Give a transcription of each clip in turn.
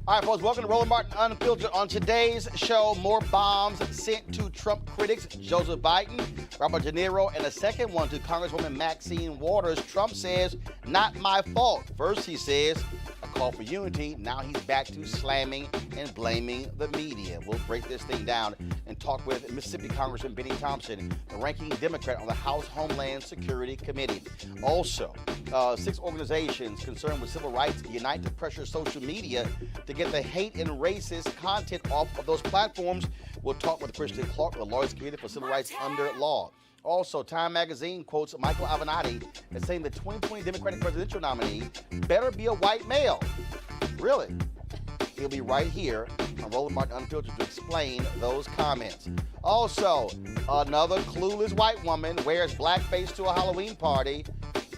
All right, folks, welcome to Roland Martin Unfiltered. On today's show, more bombs sent to Trump critics, Joseph Biden, Robert De Niro, and a second one to Congresswoman Maxine Waters. Trump says, not my fault. First, he says, a call for unity. Now he's back to slamming and blaming the media. We'll break this thing down and talk with Mississippi Congressman Benny Thompson, the ranking Democrat on the House Homeland Security Committee. Also, 6 organizations concerned with civil rights unite to pressure social media to get the hate and racist content off of those platforms. We'll talk with Christian Clark, the Lawyers Committee for Civil Rights Under Law. Also, Time Magazine quotes Michael Avenatti as saying the 2020 Democratic presidential nominee better be a white male. Really? He'll be right here on Roland Martin Unfiltered to explain those comments. Also, another clueless white woman wears blackface to a Halloween party.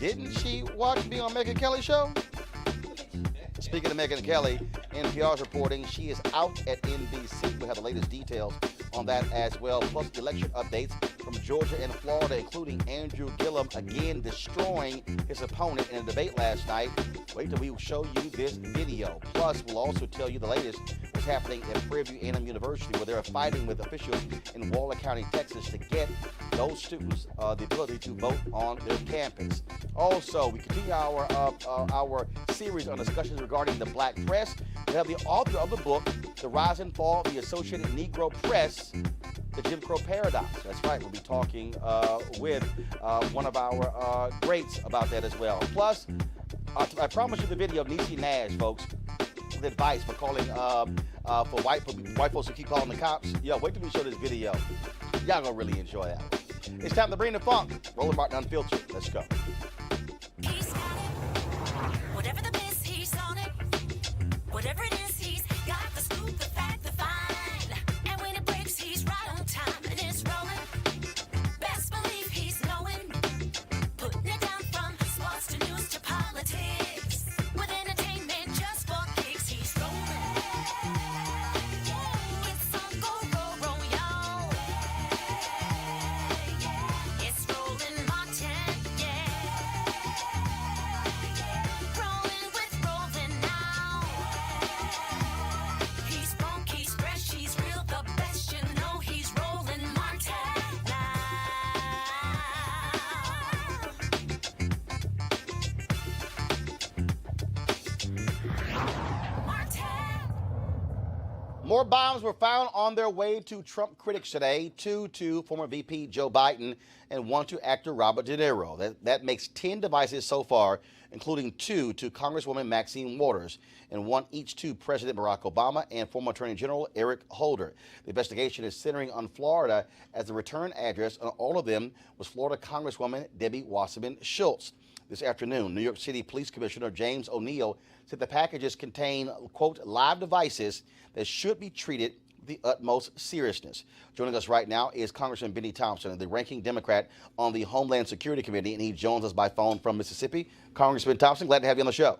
Didn't she watch me on Megyn Kelly's show? Speaking of Megyn Kelly, NPR's reporting she is out at NBC. We'll have the latest details on that as well, plus election updates from Georgia and Florida, including Andrew Gillum again destroying his opponent in a debate last night. Wait till we show you this video. Plus, we'll also tell you the latest what's happening at Prairie View A&M University, where they're fighting with officials in Waller County, Texas, to get those students the ability to vote on their campus. Also, we continue our series on discussions regarding the black press. We have the author of the book, The Rise and Fall of the Associated Negro Press, The Jim Crow Paradox. That's right, we'll be talking with one of our greats about that as well. Plus, I promised you the video of Niecy Nash, folks, with advice for calling for white folks who keep calling the cops. Yo, wait till we show this video. Y'all gonna really enjoy that one. It's time to bring the funk. Roland Martin Unfiltered. Let's go. He's got it. Whatever the miss, he's on it. Whatever it is, he's got the scoop, the fact, the fine. And when it breaks, he's right on time and it's rolling. Best believe he's knowing. Putting it down from sports to news to politics. With entertainment just for kicks, he's rolling. It's on go, y'all. It's Roland Martin, yeah. Rolling with Roland now. He's funk, he's fresh, he's real, the best, you know he's Roland Martin now. Martin. More bombs were found on their way to Trump critics today, 2 to former VP Joe Biden and 1 to actor Robert De Niro. That makes 10 devices so far, including 2 to Congresswoman Maxine Waters and 1 each to President Barack Obama and former Attorney General Eric Holder. The investigation is centering on Florida, as the return address on all of them was Florida Congresswoman Debbie Wasserman Schultz. This afternoon, New York City Police Commissioner James O'Neill said the packages contain, quote, live devices that should be treated with the utmost seriousness. Joining us right now is Congressman Benny Thompson, the ranking Democrat on the Homeland Security Committee, and he joins us by phone from Mississippi. Congressman Thompson, glad to have you on the show.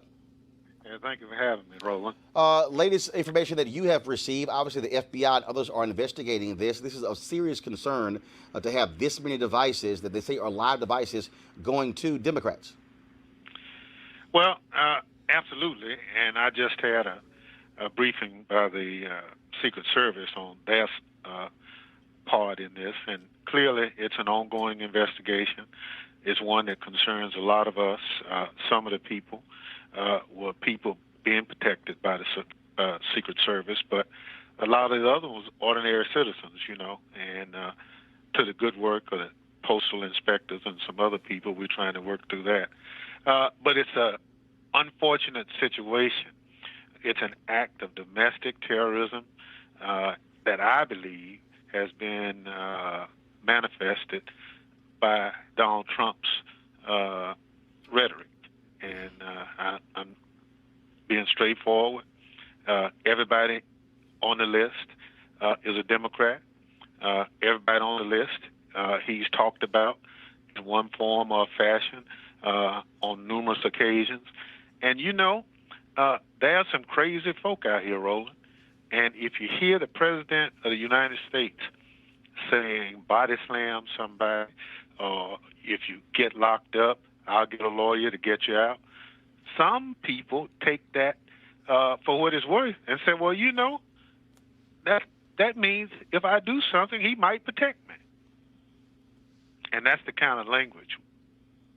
Yeah, thank you for having me, Roland. Latest information that you have received, obviously the FBI and others are investigating this. This is of serious concern to have this many devices that they say are live devices going to Democrats. Well, absolutely, and I just had a briefing by the Secret Service on their part in this, and clearly it's an ongoing investigation. It's one that concerns a lot of us. Some of the people were people being protected by the Secret Service, but a lot of the other ones, ordinary citizens, you know, and to the good work of the postal inspectors and some other people, we're trying to work through that. But it's an unfortunate situation. It's an act of domestic terrorism that I believe has been manifested by Donald Trump's rhetoric. And I'm being straightforward. Everybody on the list is a Democrat. Everybody on the list he's talked about in one form or fashion on numerous occasions. And, you know, there are some crazy folk out here, Roland. And if you hear the President of the United States saying body slam somebody, or if you get locked up, I'll get a lawyer to get you out, some people take that for what it's worth and said, well, you know, that means if I do something, he might protect me. And that's the kind of language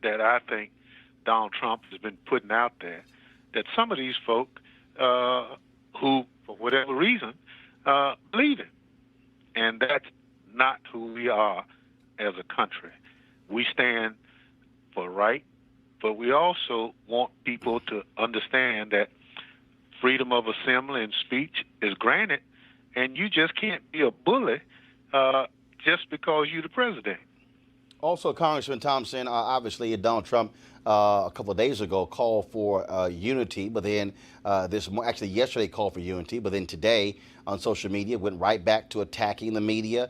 that I think Donald Trump has been putting out there, that some of these folk who, for whatever reason, believe it. And that's not who we are as a country. We stand for right, but we also want people to understand that freedom of assembly and speech is granted, and you just can't be a bully just because you're the president. Also, Congressman Thompson, obviously Donald Trump a couple of days ago called for unity, but then actually yesterday called for unity, but then today on social media went right back to attacking the media,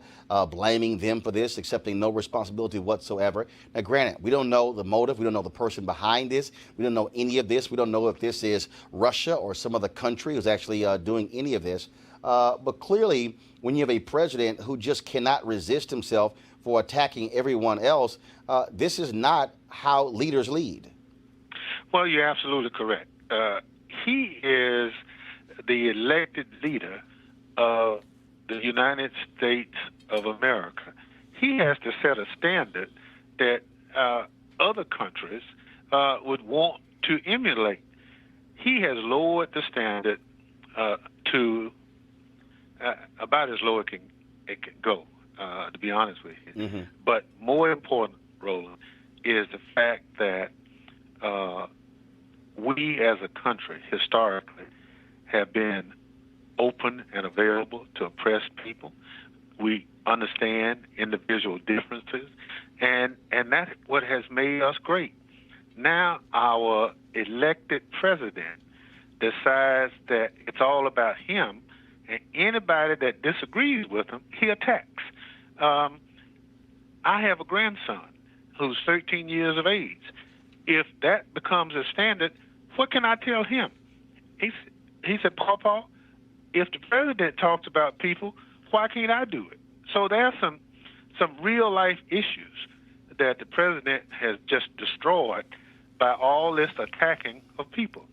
blaming them for this, accepting no responsibility whatsoever. Now, granted, we don't know the motive. We don't know the person behind this. We don't know any of this. We don't know if this is Russia or some other country who's actually doing any of this. But clearly, when you have a president who just cannot resist himself for attacking everyone else, this is not how leaders lead. Well, you're absolutely correct. He is the elected leader of the United States of America. He has to set a standard that other countries would want to emulate. He has lowered the standard to about as low it can go, to be honest with you. Mm-hmm. But more important, Roland, is the fact that we as a country historically have been open and available to oppressed people. We understand individual differences, and that's what has made us great. Now our elected president decides that it's all about him, and anybody that disagrees with him, he attacks. I have a grandson who's 13 years of age. If that becomes a standard, what can I tell him? He said, Papa, if the president talks about people, why can't I do it? So there are some real life issues that the president has just destroyed by all this attacking of people.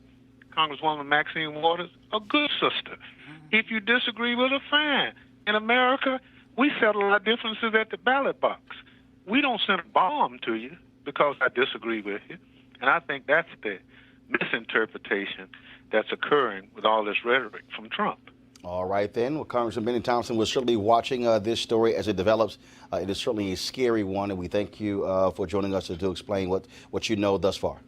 Congresswoman Maxine Waters, a good sister. If you disagree with her, fine. In America, we settle our differences at the ballot box. We don't send a bomb to you because I disagree with you. And I think that's the misinterpretation that's occurring with all this rhetoric from Trump. All right, then. Well, Congressman Benny Thompson, we're certainly watching this story as it develops. It is certainly a scary one, and we thank you for joining us to explain what you know thus far.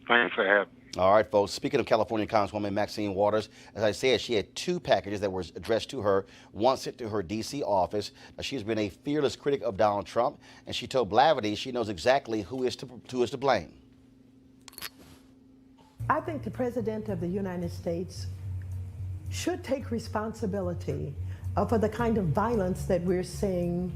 Thanks for having me. All right, folks. Speaking of California Congresswoman Maxine Waters, as I said, she had 2 packages that were addressed to her, one sent to her D.C. office. Now, she's been a fearless critic of Donald Trump, and she told Blavity she knows exactly who is to blame. I think the President of the United States should take responsibility for the kind of violence that we're seeing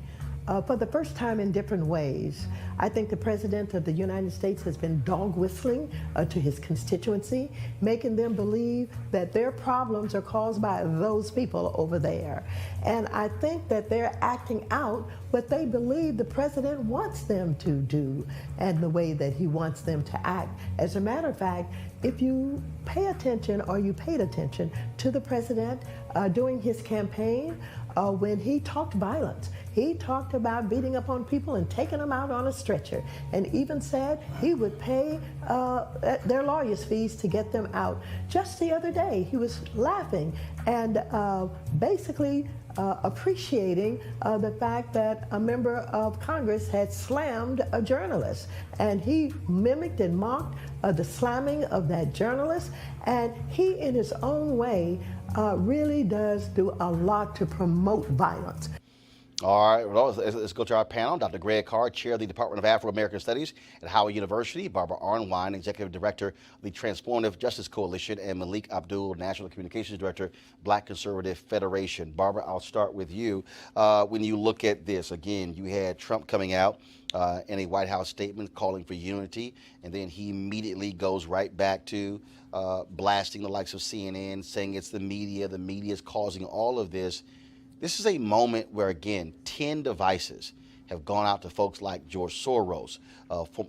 for the first time in different ways. I think the President of the United States has been dog whistling to his constituency, making them believe that their problems are caused by those people over there. And I think that they're acting out what they believe the President wants them to do and the way that he wants them to act. As a matter of fact, if you pay attention, or you paid attention to the President during his campaign, when he talked violence, he talked about beating up on people and taking them out on a stretcher, and even said he would pay their lawyers' fees to get them out. Just the other day, he was laughing and basically appreciating the fact that a member of Congress had slammed a journalist, and he mimicked and mocked the slamming of that journalist, and he, in his own way, really does do a lot to promote violence. All right, well, let's go to our panel. Dr. Greg Carr, Chair of the Department of Afro-American Studies at Howard University, Barbara Arnwine, Executive Director of the Transformative Justice Coalition, and Malik Abdul, National Communications Director, Black Conservative Federation. Barbara, I'll start with you. When you look at this, again, you had Trump coming out in a White House statement calling for unity, and then he immediately goes right back to blasting the likes of CNN, saying it's the media is causing all of this. This is a moment where, again, 10 devices have gone out to folks like George Soros,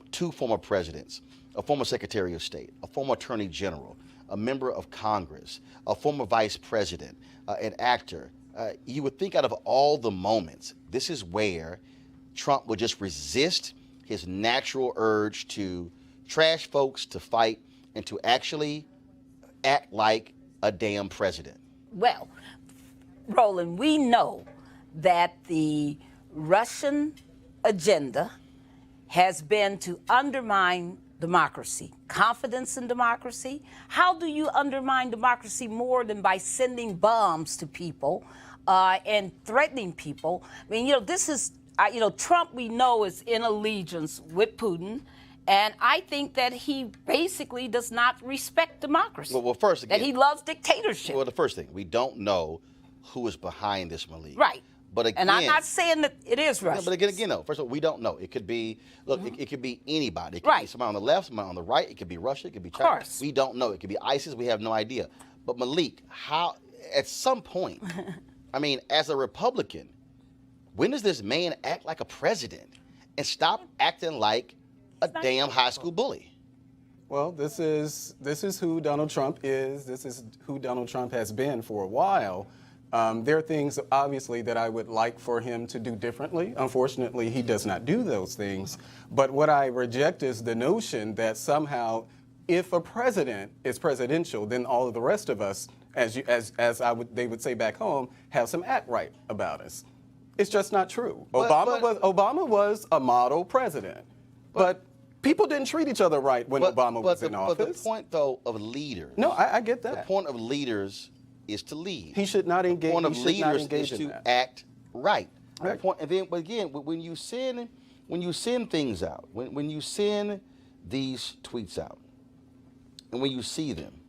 2 former presidents, a former Secretary of State, a former Attorney General, a member of Congress, a former vice president, an actor, you would think out of all the moments, this is where Trump would just resist his natural urge to trash folks, to fight, and to actually act like a damn president. Well, Roland, we know that the Russian agenda has been to undermine democracy, confidence in democracy. How do you undermine democracy more than by sending bombs to people and threatening people? I mean, this is, Trump, we know, is in allegiance with Putin. And I think that he basically does not respect democracy. Well, first, again, that he loves dictatorship. Well, the first thing, we don't know who is behind this, Malik. Right. But again, and I'm not saying that it is Russia. But again, no. First of all, we don't know. It could be, look, it could be anybody. It could be somebody on the left, somebody on the right. It could be Russia. It could be China. Of course. We don't know. It could be ISIS. We have no idea. But Malik, how, at some point, I mean, as a Republican, when does this man act like a president and stop acting like a damn high school bully? Well, this is who Donald Trump is. This is who Donald Trump has been for a while. There are things, obviously, that I would like for him to do differently. Unfortunately, he does not do those things. But what I reject is the notion that somehow, if a president is presidential, then all of the rest of us, they would say back home, have some act right about us. It's just not true. Obama was a model president, but people didn't treat each other right when Obama was in office. But the point, though, of leaders. No, I get that. The point of leaders is to lead. He should not engage. The point of leaders is to act right. Right. And then, but again, when you send things out, when you send these tweets out, and when you see them,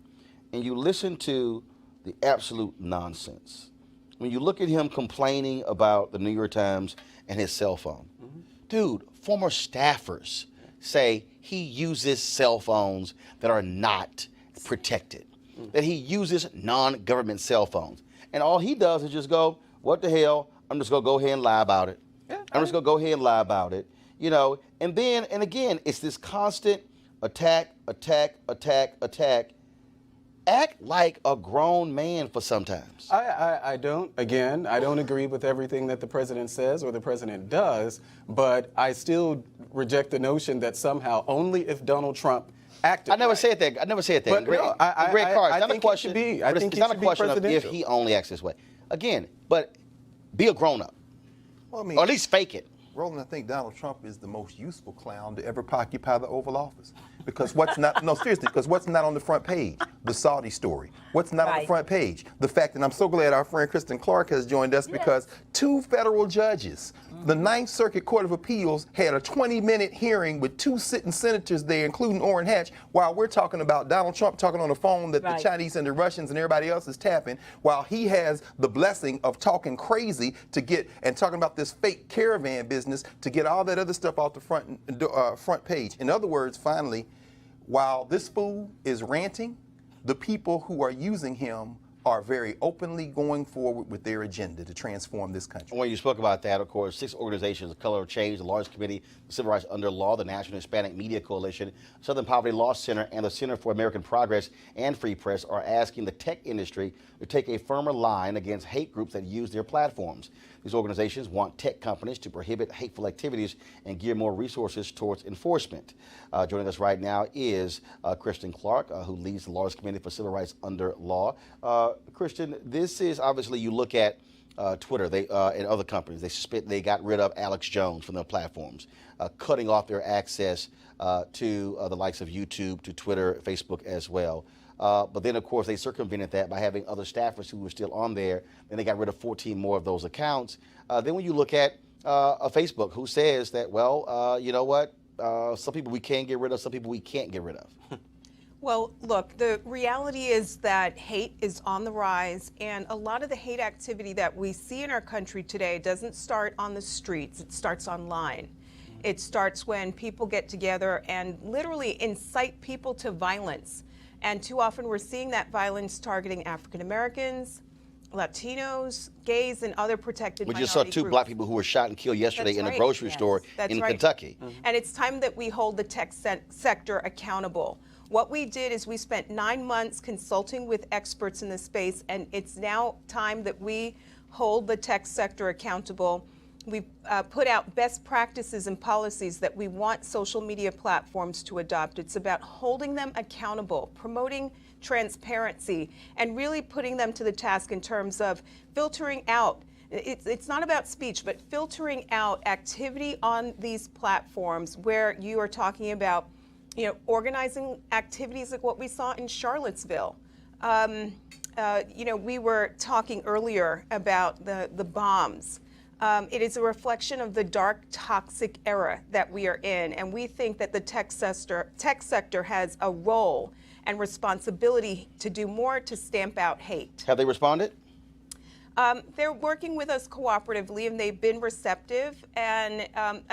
and you listen to the absolute nonsense, when you look at him complaining about the New York Times and his cell phone, dude, former staffers say he uses cell phones that are not protected, that he uses non-government cell phones. And all he does is just go, what the hell, I'm just going to go ahead and lie about it. I'm just going to go ahead and lie about it. And then, and again, it's this constant attack. Act like a grown man for sometimes. I don't agree with everything that the president says or the president does, but I still reject the notion that somehow only if Donald Trump acted I never right. said that. But Greg, no, Greg Carr, I it's not a think question. he should be. I think It's he not a should be question of if presidential. he only acts this way. Again, but be a grown-up. Well, I mean, Or at least fake it. Roland, I think Donald Trump is the most useful clown to ever occupy the Oval Office. Because what's not, no, seriously, because what's not on the front page? The Saudi story. What's not on the front page? The fact that I'm so glad our friend Kristen Clark has joined us because 2 federal judges, the Ninth Circuit Court of Appeals, had a 20-minute hearing with 2 sitting senators there, including Orrin Hatch, while we're talking about Donald Trump talking on the phone that the Chinese and the Russians and everybody else is tapping, while he has the blessing of talking crazy to get, and talking about this fake caravan business to get all that other stuff off the front page. In other words, finally, while this fool is ranting, the people who are using him are very openly going forward with their agenda to transform this country. When you spoke about that, of course, 6 organizations, the Color of Change, the largest committee for civil rights under law, the National Hispanic Media Coalition, Southern Poverty Law Center, and the Center for American Progress and Free Press are asking the tech industry to take a firmer line against hate groups that use their platforms. These organizations want tech companies to prohibit hateful activities and gear more resources towards enforcement. Joining us right now is Kristen Clark, who leads the largest committee for civil rights under law. Kristen, this is obviously, you look at Twitter and other companies, they got rid of Alex Jones from their platforms, cutting off their access to the likes of YouTube, to Twitter, Facebook as well. But then, of course, they circumvented that by having other staffers who were still on there. Then they got rid of 14 more of those accounts. Then when you look at Facebook, who says that, well, you know what, some people we can get rid of, some people we can't get rid of. Well, look, the reality is that hate is on the rise, and a lot of the hate activity that we see in our country today doesn't start on the streets, it starts online. It starts when people get together and literally incite people to violence. And too often we're seeing that violence targeting African Americans, Latinos, gays, and other protected We minority just saw 2 groups. black people who were shot and killed yesterday in a grocery store in Kentucky. And it's time that we hold the tech sector accountable. What we did is we spent 9 months consulting with experts in the space, and it's now time that we hold the tech sector accountable. We've put out best practices and policies that we want social media platforms to adopt. It's about holding them accountable, promoting transparency, and really putting them to the task in terms of filtering out. It's not about speech, but filtering out activity on these platforms where you are talking about, organizing activities like what we saw in Charlottesville. We were talking earlier about the bombs. It is a reflection of the dark, toxic era that we are in, and we think that the tech sector has a role and responsibility to do more to stamp out hate. Have they responded? They're working with us cooperatively, and they've been receptive, and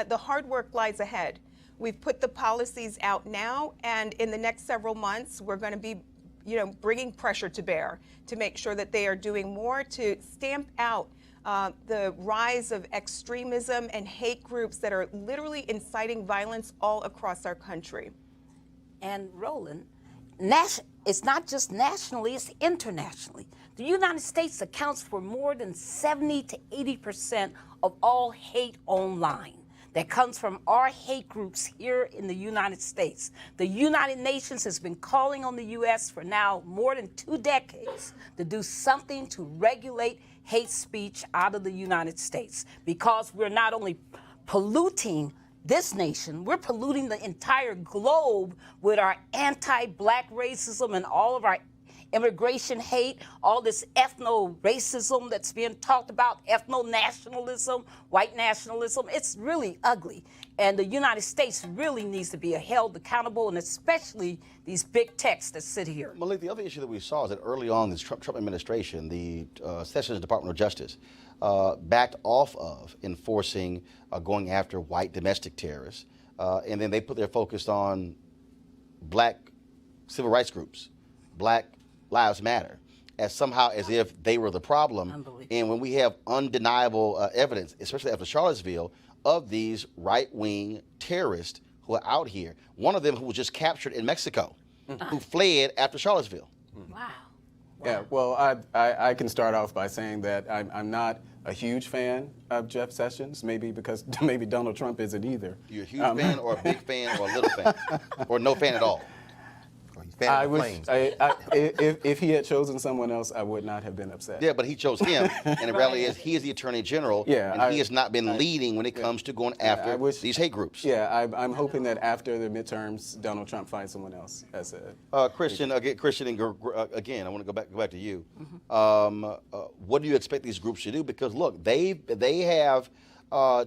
the hard work lies ahead. We've put the policies out now, and in the next several months, we're going to be bringing pressure to bear to make sure that they are doing more to stamp out the rise of extremism and hate groups that are literally inciting violence all across our country. And Roland, it's not just nationally, it's internationally. The United States accounts for more than 70 to 80% of all hate online that comes from our hate groups here in the United States. The United Nations has been calling on the U.S. for now more than 2 decades to do something to regulate hate speech out of the United States, because we're not only polluting this nation, we're polluting the entire globe with our anti-black racism and all of our immigration hate, all this ethno-racism that's being talked about, ethno-nationalism, white nationalism. It's really ugly. And the United States really needs to be held accountable, and especially these big techs that sit here. Malik, the other issue that we saw is that early on in this Trump administration, the Sessions Department of Justice backed off of enforcing going after white domestic terrorists, and then they put their focus on black civil rights groups, Black Lives Matter, as if they were the problem. And when we have undeniable evidence, especially after Charlottesville, of these right-wing terrorists who are out here, one of them who was just captured in Mexico, who fled after Charlottesville. Wow. Yeah, well, I can start off by saying that I'm not a huge fan of Jeff Sessions, maybe because maybe Donald Trump isn't either. You're a huge fan, or a big fan, or a little fan, or no fan at all? If he had chosen someone else, I would not have been upset. Yeah, but he chose him, and the reality is he is the Attorney General, and he has not been leading when it comes to going after these hate groups. Yeah, I'm hoping that after the midterms, Donald Trump finds someone else. As a Christian, again, I want to go back to you. What do you expect these groups to do? Because look, they have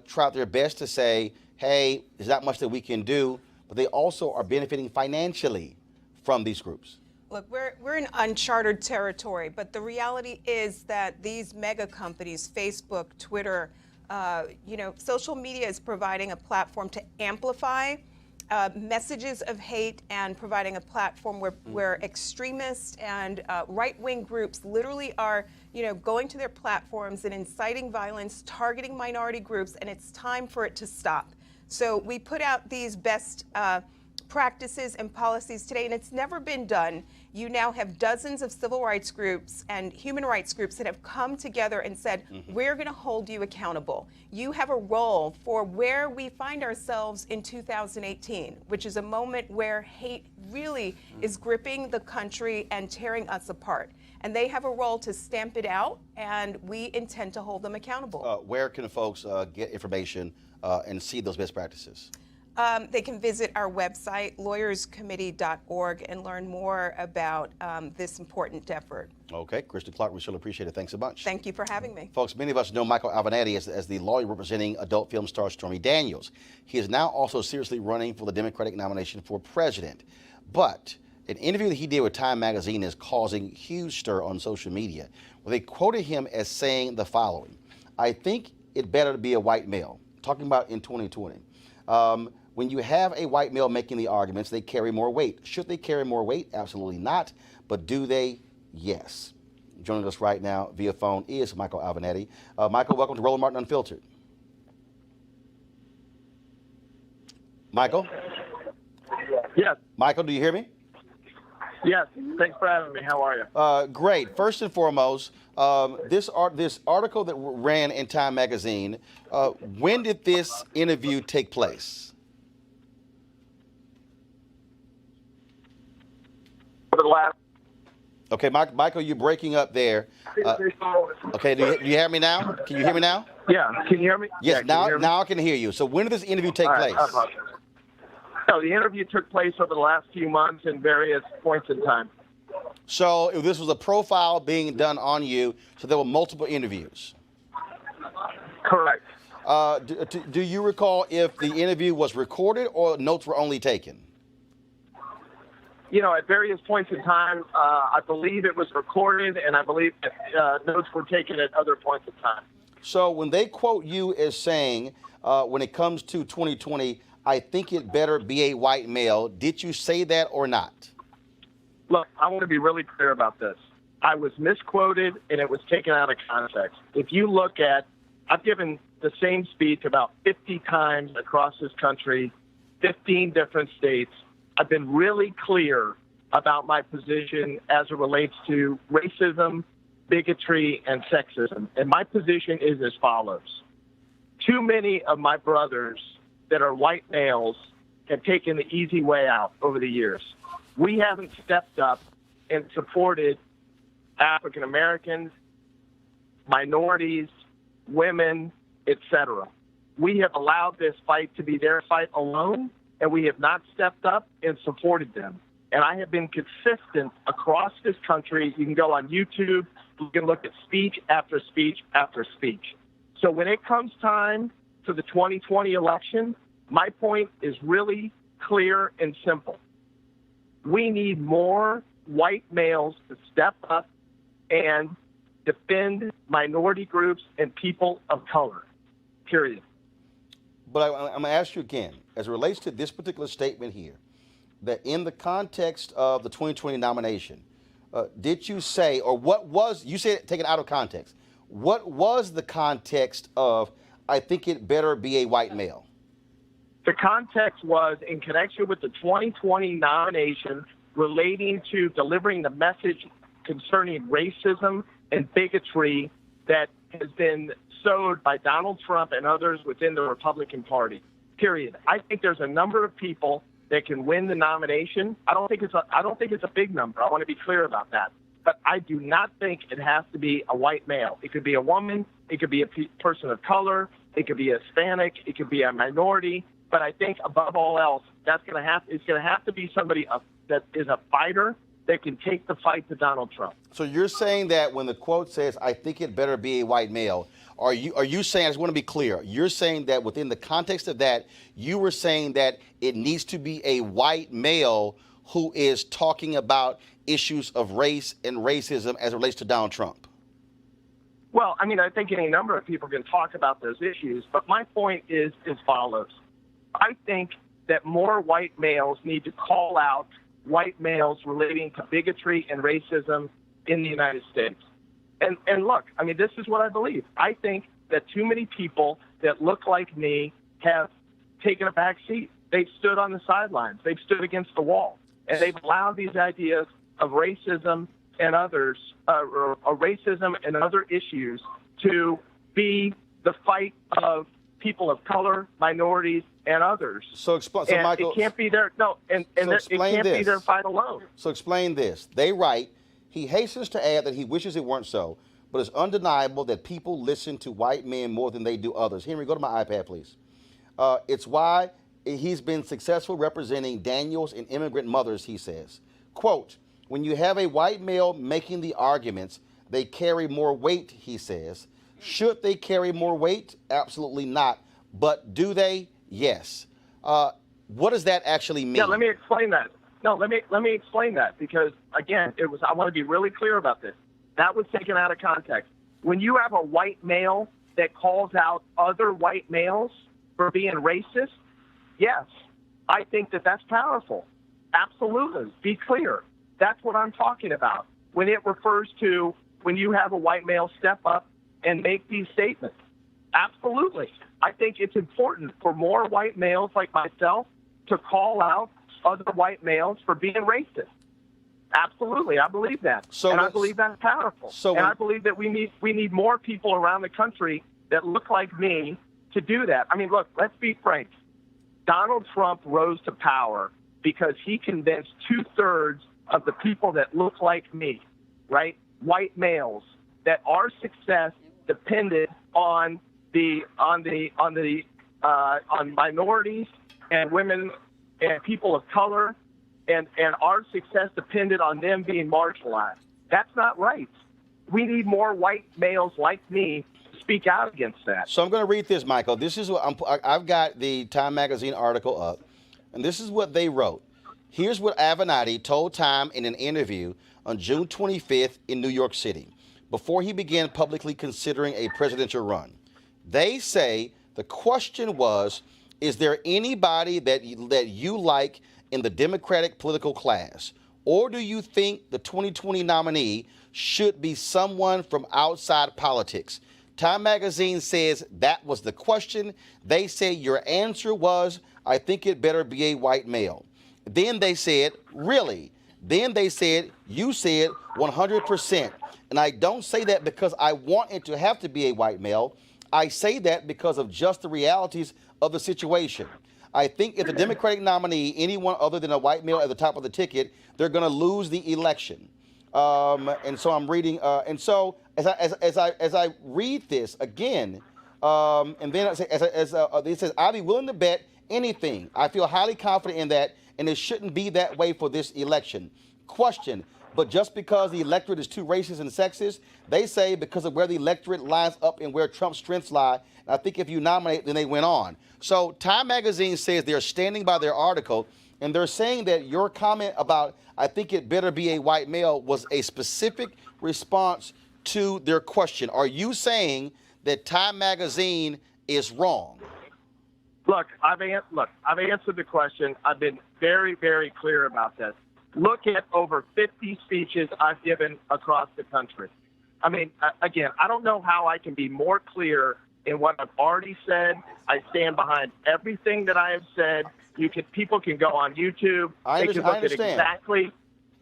tried their best to say, hey, there's not much that we can do, but they also are benefiting financially from these groups. Look, we're in uncharted territory, but the reality is that these mega companies, Facebook, Twitter, social media is providing a platform to amplify messages of hate, and providing a platform where extremists and right-wing groups literally are, going to their platforms and inciting violence, targeting minority groups, and it's time for it to stop. So we put out these best practices and policies today, and it's never been done. You now have dozens of civil rights groups and human rights groups that have come together and said, we're going to hold you accountable. You have a role for where we find ourselves in 2018, which is a moment where hate really is gripping the country and tearing us apart. And they have a role to stamp it out, and we intend to hold them accountable. Where can folks get information and see those best practices? They can visit our website, lawyerscommittee.org, and learn more about this important effort. Okay, Kristen Clark, we surely appreciate it. Thanks so much. Thank you for having me. Folks, many of us know Michael Avenatti as the lawyer representing adult film star Stormy Daniels. He is now also seriously running for the Democratic nomination for president. But an interview that he did with Time magazine is causing huge stir on social media, where they quoted him as saying the following: I think it better to be a white male, talking about in 2020. When you have a white male making the arguments, they carry more weight. Should they carry more weight? Absolutely not. But do they? Yes. Joining us right now via phone is Michael Avenatti. Michael, welcome to Roland Martin Unfiltered. Michael? Yes. Michael, do you hear me? Yes, thanks for having me. How are you? Great. First and foremost, this article that ran in Time Magazine, when did this interview take place? For the last. Okay, Michael, you're breaking up there. Okay, do you hear me now? Can you hear me now? Yeah, can you hear me? Yes, Yeah, now I can hear you. So when did this interview take place? No, the interview took place over the last few months in various points in time. So this was a profile being done on you, so there were multiple interviews. Correct. Do you recall if the interview was recorded or notes were only taken? You know, at various points in time, I believe it was recorded, and I believe that, notes were taken at other points in time. So when they quote you as saying, when it comes to 2020, I think it better be a white male, did you say that or not? Look, I want to be really clear about this. I was misquoted, and it was taken out of context. If you look at, I've given the same speech about 50 times across this country, 15 different states. I've been really clear about my position as it relates to racism, bigotry, and sexism. And my position is as follows. Too many of my brothers that are white males have taken the easy way out over the years. We haven't stepped up and supported African Americans, minorities, women, etc. We have allowed this fight to be their fight alone, and we have not stepped up and supported them. And I have been consistent across this country. You can go on YouTube. You can look at speech after speech after speech. So when it comes time for the 2020 election, my point is really clear and simple. We need more white males to step up and defend minority groups and people of color, period. But I'm going to ask you again, as it relates to this particular statement here, that in the context of the 2020 nomination, did you say, or what was, you said taken out of context, what was the context of, I think it better be a white male? The context was in connection with the 2020 nomination relating to delivering the message concerning racism and bigotry that has been sowed by Donald Trump and others within the Republican Party, period. I think there's a number of people that can win the nomination. I don't think it's a big number. I want to be clear about that. But I do not think it has to be a white male. It could be a woman. It could be a person of color. It could be a Hispanic. It could be a minority. But I think above all else, it's going to have to be somebody that is a fighter that can take the fight to Donald Trump. So you're saying that when the quote says, I think it better be a white male, are you saying, I just want to be clear, you're saying that within the context of that, you were saying that it needs to be a white male who is talking about issues of race and racism as it relates to Donald Trump? Well, I mean, I think any number of people can talk about those issues, but my point is as follows. I think that more white males need to call out white males relating to bigotry and racism in the United States. And look, I mean, this is what I believe. I think that too many people that look like me have taken a back seat. They've stood on the sidelines. They've stood against the wall. And they've allowed these ideas of racism and others, or racism and other issues to be the fight of people of color, minorities, and others. So Michael, it can't be their it can't be their fight alone. So explain this. They write, he hastens to add that he wishes it weren't so, but it's undeniable that people listen to white men more than they do others. Henry, go to my iPad, please. It's why he's been successful representing Daniels and immigrant mothers, he says. Quote, when you have a white male making the arguments, they carry more weight, he says. Should they carry more weight? Absolutely not. But do they? Yes. What does that actually mean? Yeah, let me explain that. No, let me explain that because, again, I want to be really clear about this. That was taken out of context. When you have a white male that calls out other white males for being racist, yes, I think that that's powerful. Absolutely. Be clear. That's what I'm talking about. When it refers to when you have a white male step up and make these statements. Absolutely. I think it's important for more white males like myself to call out other white males for being racist. Absolutely, I believe that, and I believe that's powerful. I believe that we need more people around the country that look like me to do that. I mean, look, let's be frank. Donald Trump rose to power because he convinced 2/3 of the people that look like me, right, white males, that our success depended on minorities and women and people of color, and our success depended on them being marginalized. That's not right. We need more white males like me to speak out against that. So I'm going to read this, Michael. This is what I've got the Time Magazine article up, and this is what they wrote. Here's what Avenatti told Time in an interview on June 25th in New York City, before he began publicly considering a presidential run. They say the question was, is there anybody that you like in the Democratic political class? Or do you think the 2020 nominee should be someone from outside politics? Time Magazine says that was the question. They say your answer was, I think it better be a white male. Then they said, really? Then they said, you said 100%. And I don't say that because I want it to have to be a white male. I say that because of just the realities of the situation. I think if the Democratic nominee, anyone other than a white male at the top of the ticket, they're going to lose the election. And so I'm reading, and so as I read this again, and then it says, I'll be willing to bet anything. I feel highly confident in that, and it shouldn't be that way for this election. Question. But just because the electorate is too racist and sexist, they say because of where the electorate lines up and where Trump's strengths lie, and I think if you nominate, then they went on. So Time Magazine says they're standing by their article, and they're saying that your comment about I think it better be a white male was a specific response to their question. Are you saying that Time Magazine is wrong? Look, I've answered the question. I've been very, very clear about this. Look at over 50 speeches I've given across the country. I mean, again, I don't know how I can be more clear in what I've already said. I stand behind everything that I have said. People can go on YouTube. I understand. Exactly.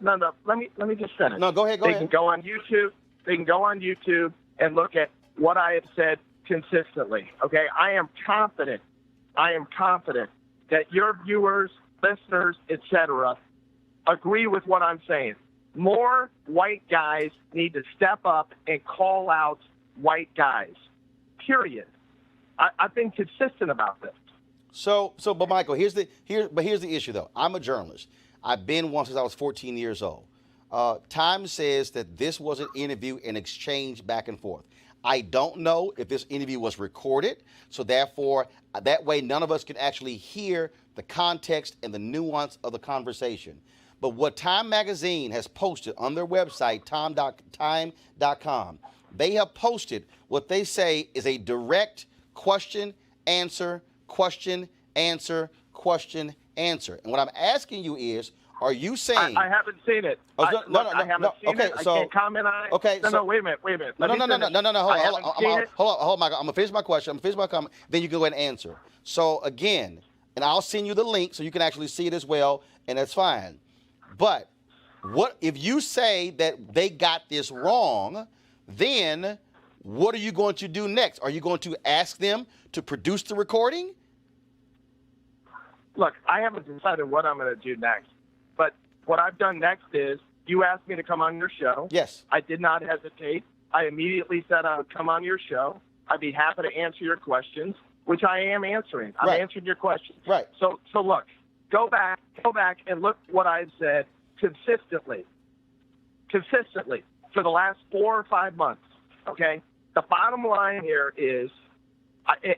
No. Let me just finish. No, go ahead. They can go on YouTube. They can go on YouTube and look at what I have said consistently. Okay, I am confident that your viewers, listeners, etc., agree with what I'm saying. More white guys need to step up and call out white guys. Period. I've been consistent about this. But Michael, here's the issue though. I'm a journalist. I've been one since I was 14 years old. Time says that this was an interview and exchange back and forth. I don't know if this interview was recorded, so therefore that way none of us can actually hear the context and the nuance of the conversation. But what Time Magazine has posted on their website, time.com, they have posted what they say is a direct question, answer, question, answer, question, answer. And what I'm asking you is, are you saying... I haven't seen it. I haven't seen it. I can't comment on it. Okay, No, wait a minute. No, hold, Michael. I'm going to finish my question. I'm going to finish my comment. Then you can go ahead and answer. So, again, and I'll send you the link so you can actually see it as well, and that's fine. But what if you say that they got this wrong, then what are you going to do next? Are you going to ask them to produce the recording? Look, I haven't decided what I'm going to do next. But what I've done next is you asked me to come on your show. Yes. I did not hesitate. I immediately said I would come on your show. I'd be happy to answer your questions, which I am answering. I've answered your questions. Right. So look. Go back and look what I've said consistently for the last 4 or 5 months, okay? The bottom line here is,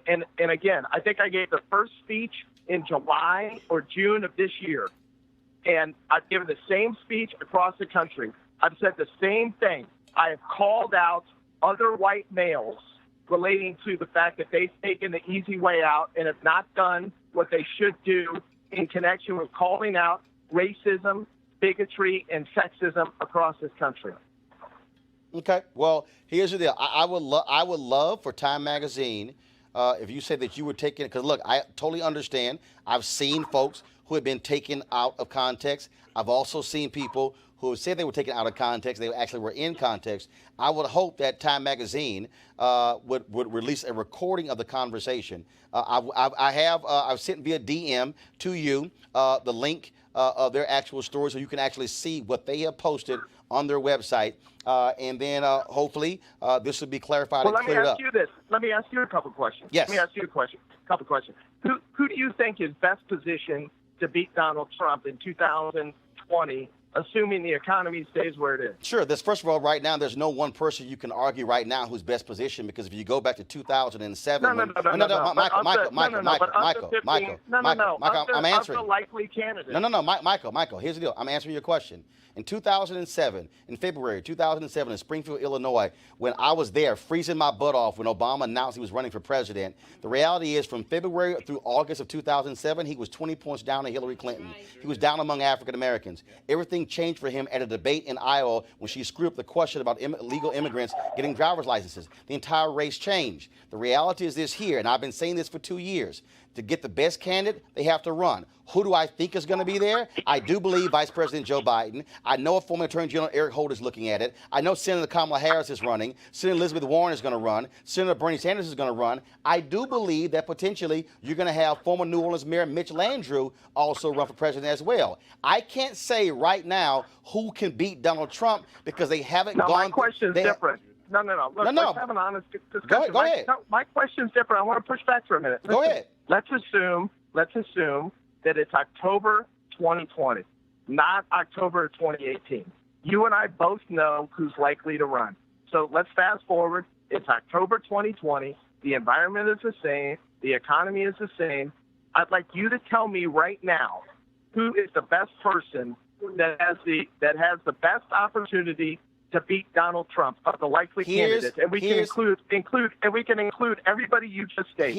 and again, I think I gave the first speech in July or June of this year, and I've given the same speech across the country. I've said the same thing. I have called out other white males relating to the fact that they've taken the easy way out and have not done what they should do in connection with calling out racism, bigotry, and sexism across this country. Okay. Well, here's the deal. I would love for Time Magazine if you say that you were taken, because look, I totally understand. I've seen folks who have been taken out of context. I've also seen people who said they were taken out of context. They actually were in context. I would hope that Time Magazine would release a recording of the conversation. I've sent via DM to you the link of their actual story, so you can actually see what they have posted on their website, and then hopefully this will be clarified and cleared up. Let me ask you a couple questions. Yes. Let me ask you a couple questions. Who do you think is best positioned to beat Donald Trump in 2020, assuming the economy stays where it is? Sure. First of all, right now, there's no one person you can argue right now who's best positioned, because if you go back to 2007, Michael, I'm answering. The likely candidate. No, Michael, here's the deal. I'm answering your question. In 2007, in February 2007, in Springfield, Illinois, when I was there freezing my butt off when Obama announced he was running for president, the reality is from February through August of 2007, he was 20 points down to Hillary Clinton. He was down among African Americans. Everything changed for him at a debate in Iowa when she screwed up the question about illegal immigrants getting driver's licenses. The entire race changed. The reality is this here, and I've been saying this for 2 years. To get the best candidate, they have to run. Who do I think is going to be there? I do believe Vice President Joe Biden. I know a former Attorney General Eric Holder is looking at it. I know Senator Kamala Harris is running. Senator Elizabeth Warren is going to run. Senator Bernie Sanders is going to run. I do believe that potentially you're going to have former New Orleans Mayor Mitch Landrieu also run for president as well. I can't say right now who can beat Donald Trump because they haven't gone. My question is different. No. Look, let's have an honest discussion. Go ahead. My question's different. I want to push back for a minute. Go ahead. Let's assume that it's October 2020, not October 2018. You and I both know who's likely to run. So let's fast forward. It's October 2020. The environment is the same. The economy is the same. I'd like you to tell me right now who is the best person that has the best opportunity to beat Donald Trump of the likely candidates, and we can include everybody you just stated.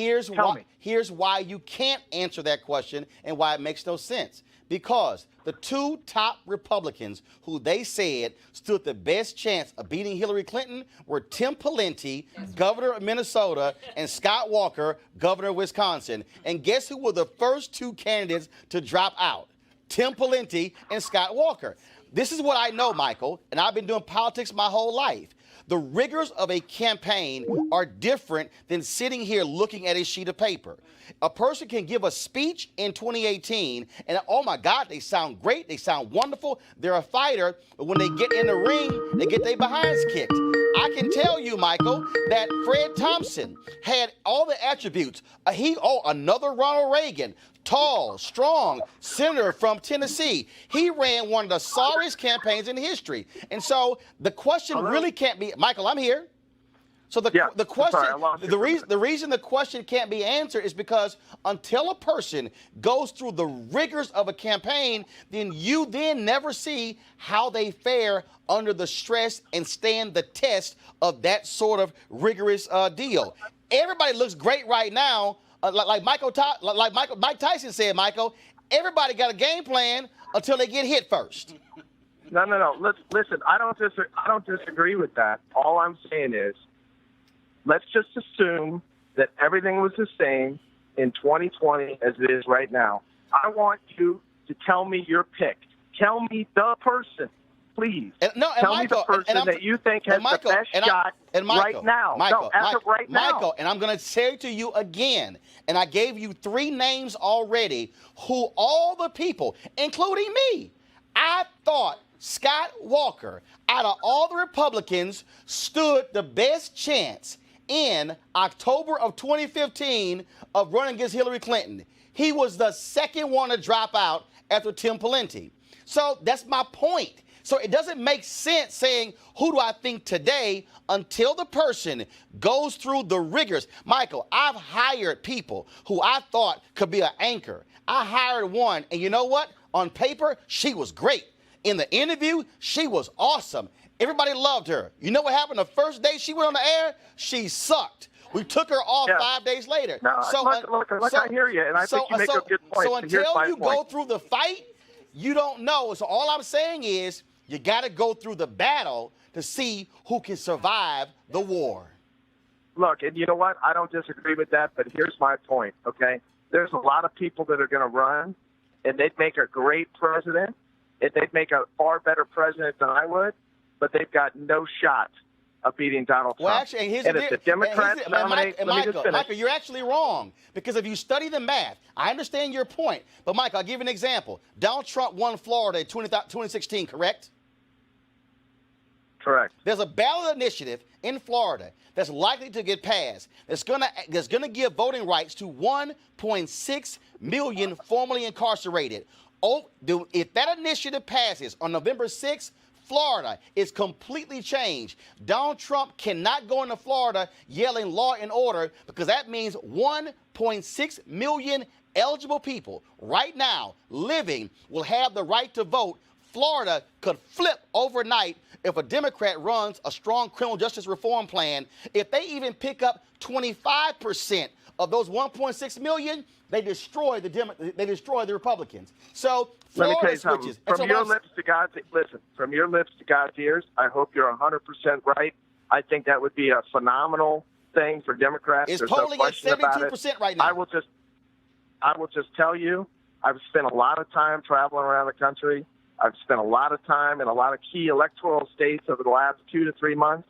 Here's why you can't answer that question and why it makes no sense. Because the two top Republicans who they said stood the best chance of beating Hillary Clinton were Tim Pawlenty, governor of Minnesota, and Scott Walker, governor of Wisconsin. And guess who were the first two candidates to drop out? Tim Pawlenty and Scott Walker. This is what I know, Michael, and I've been doing politics my whole life. The rigors of a campaign are different than sitting here looking at a sheet of paper. A person can give a speech in 2018, and oh my God, they sound great, they sound wonderful, they're a fighter, but when they get in the ring, they get their behinds kicked. I can tell you, Michael, that Fred Thompson had all the attributes. Another Ronald Reagan, tall, strong, senator from Tennessee. He ran one of the sorriest campaigns in history. And so the question really can't be, Michael, I'm here. So the question, the reason the question can't be answered is because until a person goes through the rigors of a campaign, then you never see how they fare under the stress and stand the test of that sort of rigorous deal. Everybody looks great right now. Like Mike Tyson said, Michael, everybody got a game plan until they get hit first. No. Listen, I don't disagree with that. All I'm saying is, let's just assume that everything was the same in 2020 as it is right now. I want you to tell me your pick. Tell me the person, please. Tell me the person that you think has the best shot right now. Michael, and I'm going to say to you again, and I gave you 3 names already, who all the people, including me, I thought Scott Walker, out of all the Republicans, stood the best chance in October of 2015 of running against Hillary Clinton. He was the second one to drop out after Tim Pawlenty. So that's my point. So it doesn't make sense saying, who do I think today, until the person goes through the rigors. Michael, I've hired people who I thought could be an anchor. I hired one, and you know what? On paper, she was great. In the interview, she was awesome. Everybody loved her. You know what happened the first day she went on the air? She sucked. We took her off 5 days later. No, I hear you, and I think you make a good point. So until you go through the fight, you don't know. So all I'm saying is you got to go through the battle to see who can survive the war. look, and you know what? I don't disagree with that, but here's my point, okay? There's a lot of people that are going to run, and they'd make a great president, and they'd make a far better president than I would, but they've got no shot of beating Donald Trump. Well, actually, and if the Democrats nominate, Michael, you're actually wrong, because if you study the math, I understand your point, but Michael, I'll give you an example. Donald Trump won Florida in 2016, correct? Correct. There's a ballot initiative in Florida that's likely to get passed that's gonna give voting rights to 1.6 million formerly incarcerated. If that initiative passes on November 6th, Florida is completely changed. Donald Trump cannot go into Florida yelling law and order, because that means 1.6 million eligible people right now living will have the right to vote. Florida could flip overnight if a Democrat runs a strong criminal justice reform plan. If they even pick up 25% of those 1.6 million, they destroy the Republicans. So let me tell you Florida something. switches. From your lips to God's from your lips to God's ears, I hope you're 100% right. I think that would be a phenomenal thing for Democrats. It's There's polling no at question about 72% it. right now. I will just tell you, I've spent a lot of time traveling around the country. I've spent a lot of time in a lot of key electoral states over the last 2 to 3 months.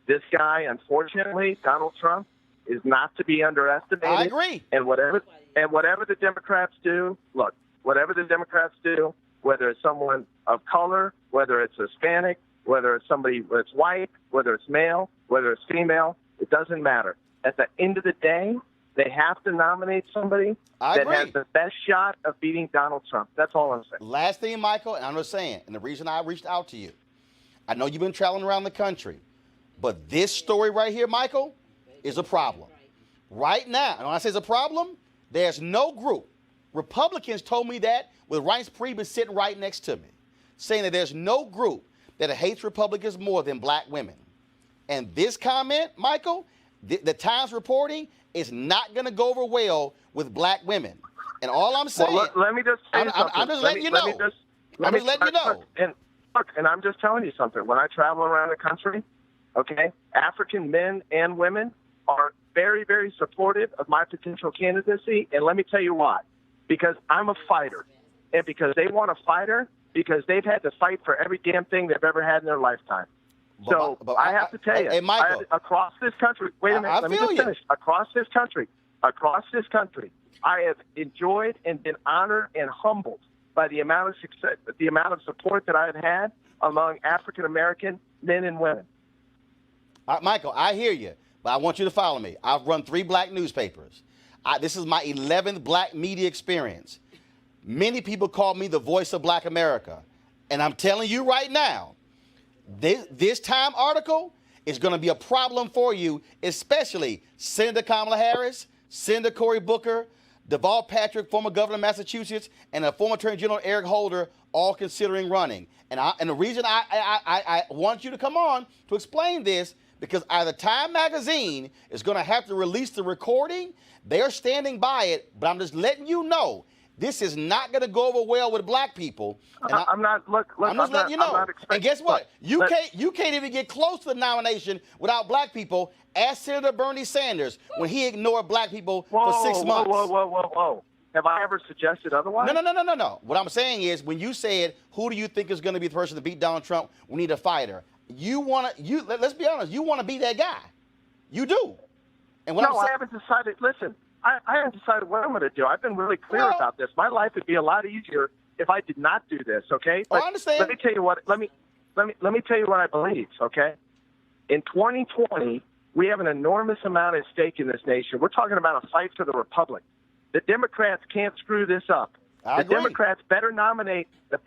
This guy, unfortunately, Donald Trump, is not to be underestimated. I agree. And whatever the Democrats do, look, whatever the Democrats do, whether it's someone of color, whether it's Hispanic, whether it's somebody that's white, whether it's male, whether it's female, it doesn't matter. At the end of the day, they have to nominate somebody that has the best shot of beating Donald Trump. That's all I'm saying. Last thing, Michael, and I'm just saying, and the reason I reached out to you, I know you've been traveling around the country, but this story right here, Michael, is a problem. Right now, and when I say it's a problem, there's no group. Republicans told me that with Reince Priebus sitting right next to me, saying that there's no group that hates Republicans more than black women. And this comment, Michael, the Times reporting, is not going to go over well with black women. And all I'm saying, well, let me just say something. I'm just letting you know. I'm just letting you know. And I'm just telling you something. When I travel around the country, okay, African men and women are very, very supportive of my potential candidacy. And let me tell you why. Because I'm a fighter. And because they want a fighter, because they've had to fight for every damn thing they've ever had in their lifetime. So I have to tell you, hey, Michael, across this country, wait a minute, let me just finish. Across this country, I have enjoyed and been honored and humbled by the amount of success, the amount of support that I've had among African American men and women. Michael, I hear you, but I want you to follow me. I've run 3 black newspapers. This is my 11th black media experience. Many people call me the voice of black America. And I'm telling you right now, this Time article is going to be a problem for you, especially Senator Kamala Harris, Senator Cory Booker, Deval Patrick, former governor of Massachusetts, and a former Attorney General Eric Holder, all considering running. And the reason I want you to come on to explain this, because either Time magazine is going to have to release the recording, they're standing by it, but I'm just letting you know, this is not going to go over well with black people. And I'm not. Look. I'm just letting you know. And guess what? Look, You can't even get close to the nomination without black people. Ask Senator Bernie Sanders when he ignored black people for 6 months. Whoa. Have I ever suggested otherwise? No. What I'm saying is, when you said, who do you think is going to be the person to beat Donald Trump? We need a fighter. Let's be honest. You want to be that guy. You do. And I haven't decided. Listen. I haven't decided what I'm going to do. I've been really clear about this. My life would be a lot easier if I did not do this. Okay. I understand. Let me tell you what. Let me tell you what I believe. Okay. In 2020, we have an enormous amount at stake in this nation. We're talking about a fight for the republic. The Democrats can't screw this up. I agree. Democrats better nominate. The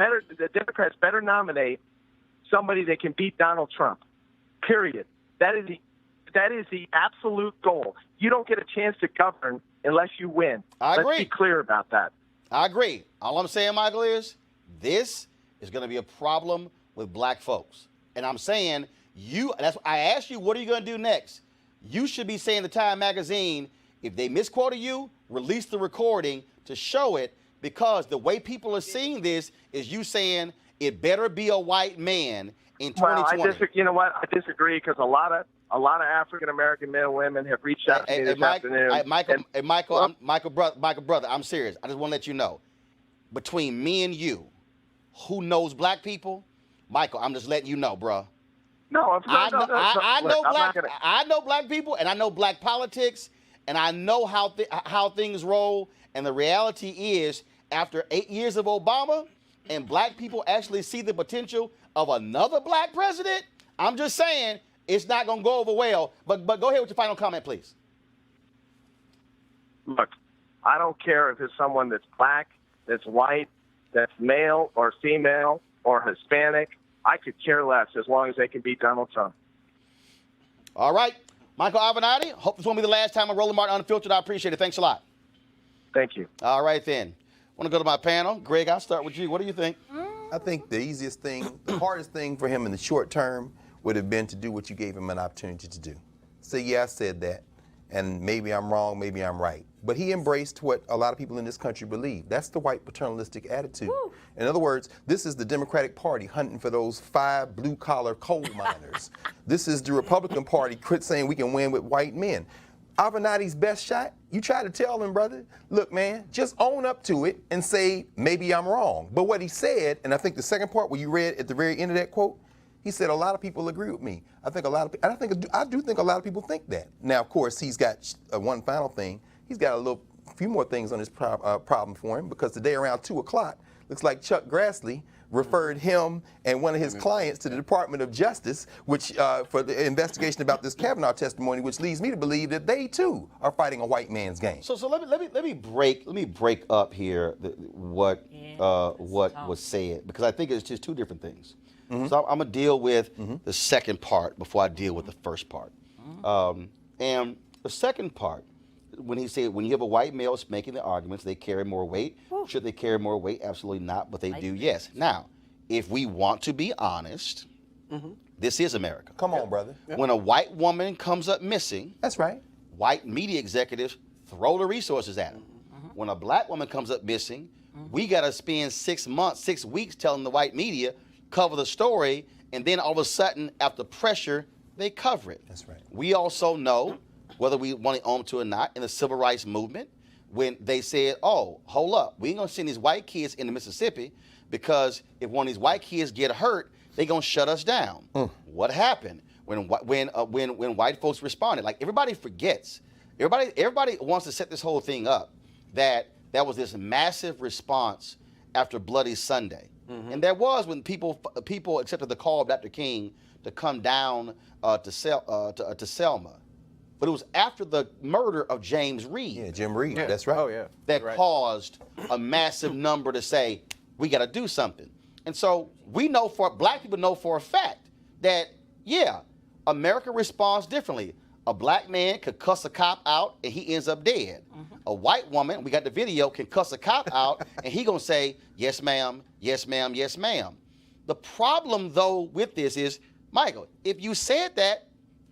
Democrats better nominate somebody that can beat Donald Trump. Period. That is the absolute goal. You don't get a chance to govern unless you win. I agree. Let's be clear about that. I agree. All I'm saying, Michael, is this is going to be a problem with black folks. And I'm saying, I asked you, what are you going to do next? You should be saying to Time magazine, if they misquoted you, release the recording to show it, because the way people are seeing this is you saying it better be a white man in 2020. Well, you know what? I disagree, because a lot A lot of African American men and women have reached out to me this afternoon. Michael, brother, I'm serious. I just want to let you know, between me and you, who knows black people? Michael, I'm just letting you know, bro. I know black people, and I know black politics, and I know how things roll. And the reality is, after 8 years of Obama, and black people actually see the potential of another black president, I'm just saying it's not going to go over well. But go ahead with your final comment, please. Look, I don't care if it's someone that's black, that's white, that's male or female or Hispanic. I could care less as long as they can beat Donald Trump. All right. Michael Avenatti, hope this won't be the last time on Roland Martin Unfiltered. I appreciate it. Thanks a lot. Thank you. All right, then. I want to go to my panel. Greg, I'll start with you. What do you think? I think the easiest thing, the hardest thing for him in the short term would have been to do what you gave him an opportunity to do. Say, yeah, I said that, and maybe I'm wrong, maybe I'm right. But he embraced what a lot of people in this country believe. That's the white paternalistic attitude. Woo. In other words, this is the Democratic Party hunting for those 5 blue-collar coal miners. This is the Republican Party saying we can win with white men. Avenatti's best shot, you try to tell him, brother, look, man, just own up to it and say, maybe I'm wrong. But what he said, and I think the second part where you read at the very end of that quote, he said a lot of people agree with me. I do think a lot of people think that. Now, of course, he's got one final thing. He's got a few more things on his problem for him, because today around 2 o'clock, looks like Chuck Grassley referred him and one of his clients to the Department of Justice, which for the investigation about this Kavanaugh testimony, which leads me to believe that they too are fighting a white man's game. So let me break up here what was said, because I think it's just two different things. Mm-hmm. So I'm gonna deal with the second part before I deal with the first part. And the second part, when he said, when you have a white male making the arguments, they carry more weight. Ooh. Should they carry more weight? Absolutely not, but they do, yes. Now, if we want to be honest, this is America. Come on, brother. When a white woman comes up missing, that's right, white media executives throw the resources at them. When a black woman comes up missing, we got to spend 6 weeks telling the white media, cover the story, and then all of a sudden, after pressure, they cover it. That's right. We also know, whether we want to own to or not, in the civil rights movement, when they said, oh, hold up, we ain't gonna send these white kids into Mississippi, because if one of these white kids get hurt, they gonna shut us down. What happened when white folks responded? Like, everybody forgets. Everybody wants to set this whole thing up that was this massive response after Bloody Sunday. And there was, when people accepted the call of Dr. King to come down to Selma. But it was after the murder of James Reed. Yeah, Jim Reed, that's right. Oh, yeah. That caused a massive number to say, we got to do something. And so black people know for a fact that, yeah, America responds differently. A black man could cuss a cop out and he ends up dead. A white woman, we got the video, can cuss a cop out and he gonna say, yes, ma'am, yes, ma'am, yes, ma'am. The problem, though, with this is, Michael, if you said that,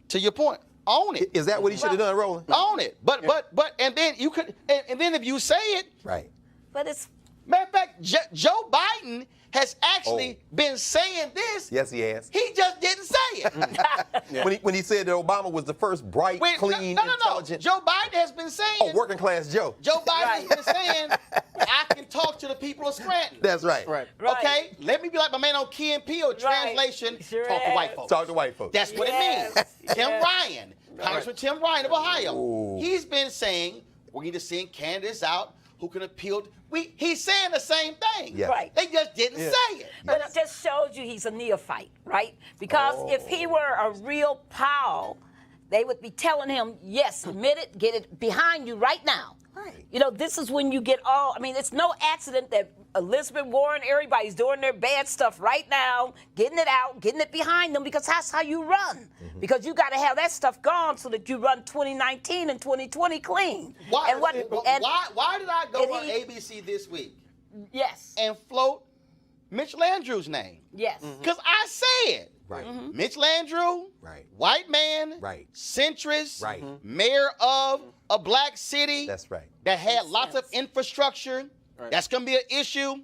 to your point, own it. Is that what he should have done, Roland? Own it. But and then you could, and then if you say it, right. But it's, matter of fact, Joe Biden has actually been saying this. Yes, he has. He just didn't say it. When he said that Obama was the first bright, clean, intelligent. Joe Biden has been saying. Oh, working class Joe. Joe Biden has been saying, I can talk to the people of Scranton. That's right. Okay? Let me be like my man on Key and Peele. Translation, talk to white folks. Talk to white folks. That's what it means. Tim Ryan, Congressman Tim Ryan of Ohio. Ooh. He's been saying, we need to send candidates out who can appeal. He's saying the same thing. Yeah. Right. They just didn't say it. But it just shows you he's a neophyte, right? Because if he were a real pal, they would be telling him, yes, admit it, get it behind you right now. Right. You know, this is when you get it's no accident that Elizabeth Warren, everybody's doing their bad stuff right now, getting it out, getting it behind them, because that's how you run. Because you got to have that stuff gone so that you run 2019 and 2020 clean. Why did I go on ABC this week? Yes. And float Mitch Landrieu's name? Yes. Because I said, Mitch Landrieu, white man, centrist, mayor of a black city. That's right. That had lots of infrastructure. That's going to be an issue.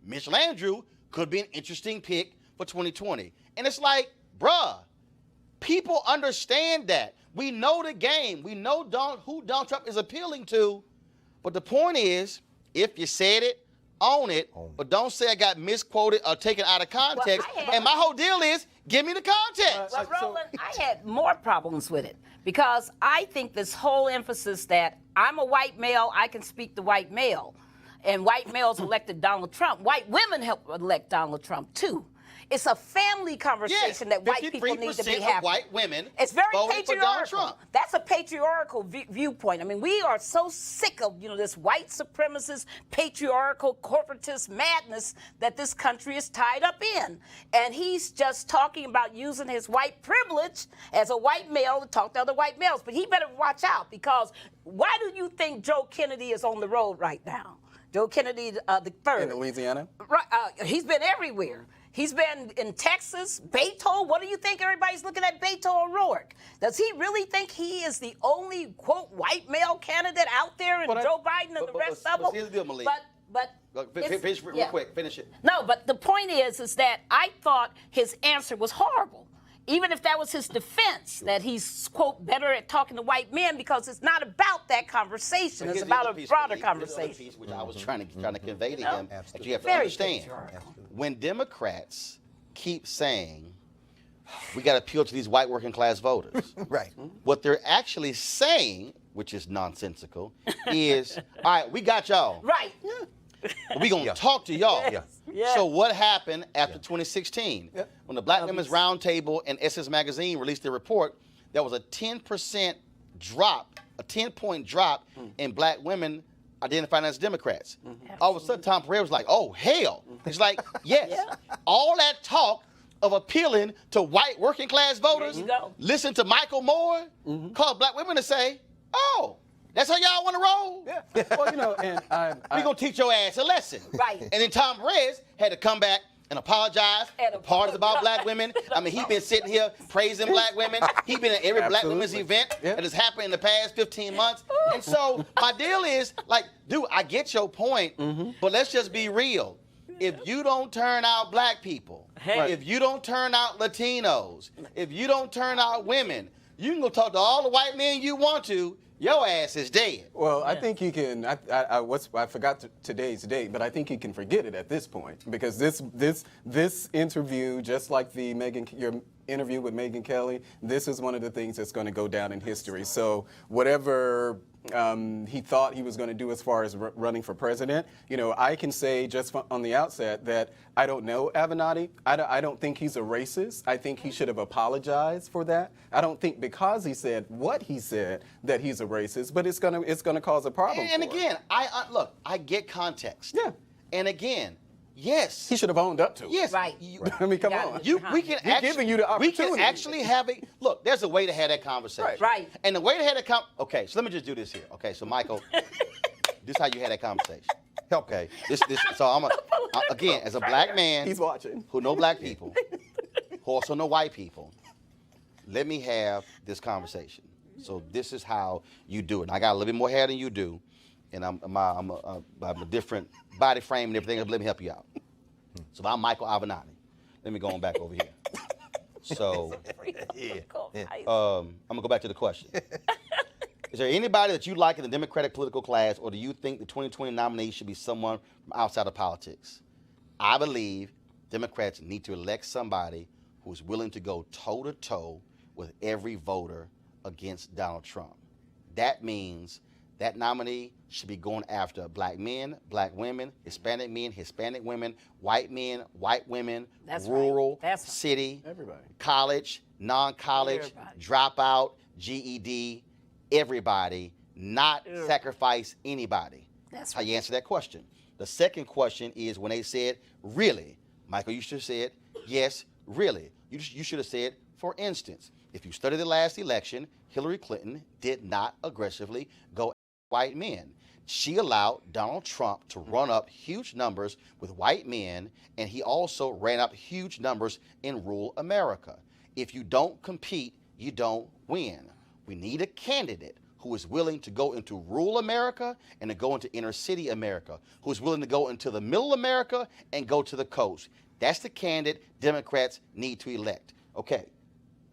Mitch Landrieu could be an interesting pick for 2020. And it's like, bruh, People understand that. We know the game. We know who Donald Trump is appealing to. But the point is, if you said it, own it, but don't say I got misquoted or taken out of context. And my whole deal is, give me the context. Well, Roland, I had more problems with it because I think this whole emphasis that I'm a white male, I can speak to white male, and white males elected Donald Trump. White women helped elect Donald Trump, too. It's a family conversation that white people need to be having. Of white women it's very voted for Donald patriarchal. Trump. That's a patriarchal viewpoint. I mean, we are so sick of this white supremacist, patriarchal, corporatist madness that this country is tied up in. And he's just talking about using his white privilege as a white male to talk to other white males. But he better watch out, because why do you think Joe Kennedy is on the road right now? Joe Kennedy the third. In Louisiana? Right, he's been everywhere. He's been in Texas, Beto. What do you think everybody's looking at Beto O'Rourke? Does he really think he is the only, quote, white male candidate out there, and Joe Biden and the rest of them? Here's the deal, Malik. Finish real quick. Finish it. No, but the point is that I thought his answer was horrible. Even if that was his defense, that he's, quote, better at talking to white men, because it's not about that conversation. It's about a broader conversation. Piece, which I was trying to convey to him, that you have to Very understand. When Democrats keep saying, we got to appeal to these white working class voters, Right. what they're actually saying, which is nonsensical, is, all right, we got y'all. Right. We're going to talk to y'all. Yeah. So what happened after 2016? When the Black Women's Roundtable and Essence Magazine released their report, there was a 10% drop, a 10-point drop in black women identifying as Democrats. All of a sudden, Tom Perez was like, oh, hell. It's like, yes, all that talk of appealing to white working class voters, listen to Michael Moore, call black women to say, oh, that's how y'all want to roll? Yeah. Well, and we're going to teach your ass a lesson. Right. And then Tom Perez had to come back and apologize. The part is about black women. I mean, he's been sitting here praising black women. He's been at every black women's event that has happened in the past 15 months. And so my deal is, like, dude, I get your point, but let's just be real. If you don't turn out black people, if you don't turn out Latinos, if you don't turn out women, you can go talk to all the white men you want to. Your ass is dead. Well, I think you can. I forgot today's date, but I think you can forget it at this point, because this interview, just like your interview with Megyn Kelly, this is one of the things that's going to go down in history. So whatever he thought he was going to do as far as running for president, I can say just on the outset that I don't know Avenatti. I don't think he's a racist. I think he should have apologized for that. I don't think because he said what he said that he's a racist, but it's gonna cause a problem. And again, look, I get context. Yeah. And again, yes, he should have owned up to it. Yes. Right. I mean, come on. We can giving you the opportunity. We can actually have a look. There's a way to have that conversation. Right. And the way to have that okay. So let me just do this here. Okay. So Michael, this is how you had that conversation. Okay. So again, as a black man, he's watching, who know black people, who also know white people, let me have this conversation. So this is how you do it. And I got a little bit more hair than you do, and I'm a different body frame and everything. Let me help you out. So I'm Michael Avenatti. Let me go on back over here. So I'm gonna go back to the question. Is there anybody that you like in the Democratic political class, or do you think the 2020 nominee should be someone from outside of politics? I believe Democrats need to elect somebody who's willing to go toe-to-toe with every voter against Donald Trump. That means that nominee should be going after black men, black women, Hispanic men, Hispanic women, white men, white women, rural, city, everybody, college, non-college, dropout, GED, everybody, not sacrifice anybody. That's how you answer that question. The second question is when they said, really? Michael, you should have said, yes, really. You should have said, for instance, if you study the last election, Hillary Clinton did not aggressively go after white men. She allowed Donald Trump to run up huge numbers with white men, and he also ran up huge numbers in rural America. If you don't compete, you don't win. We need a candidate who is willing to go into rural America and to go into inner city America, who is willing to go into the middle America and go to the coast. That's the candidate Democrats need to elect. Okay,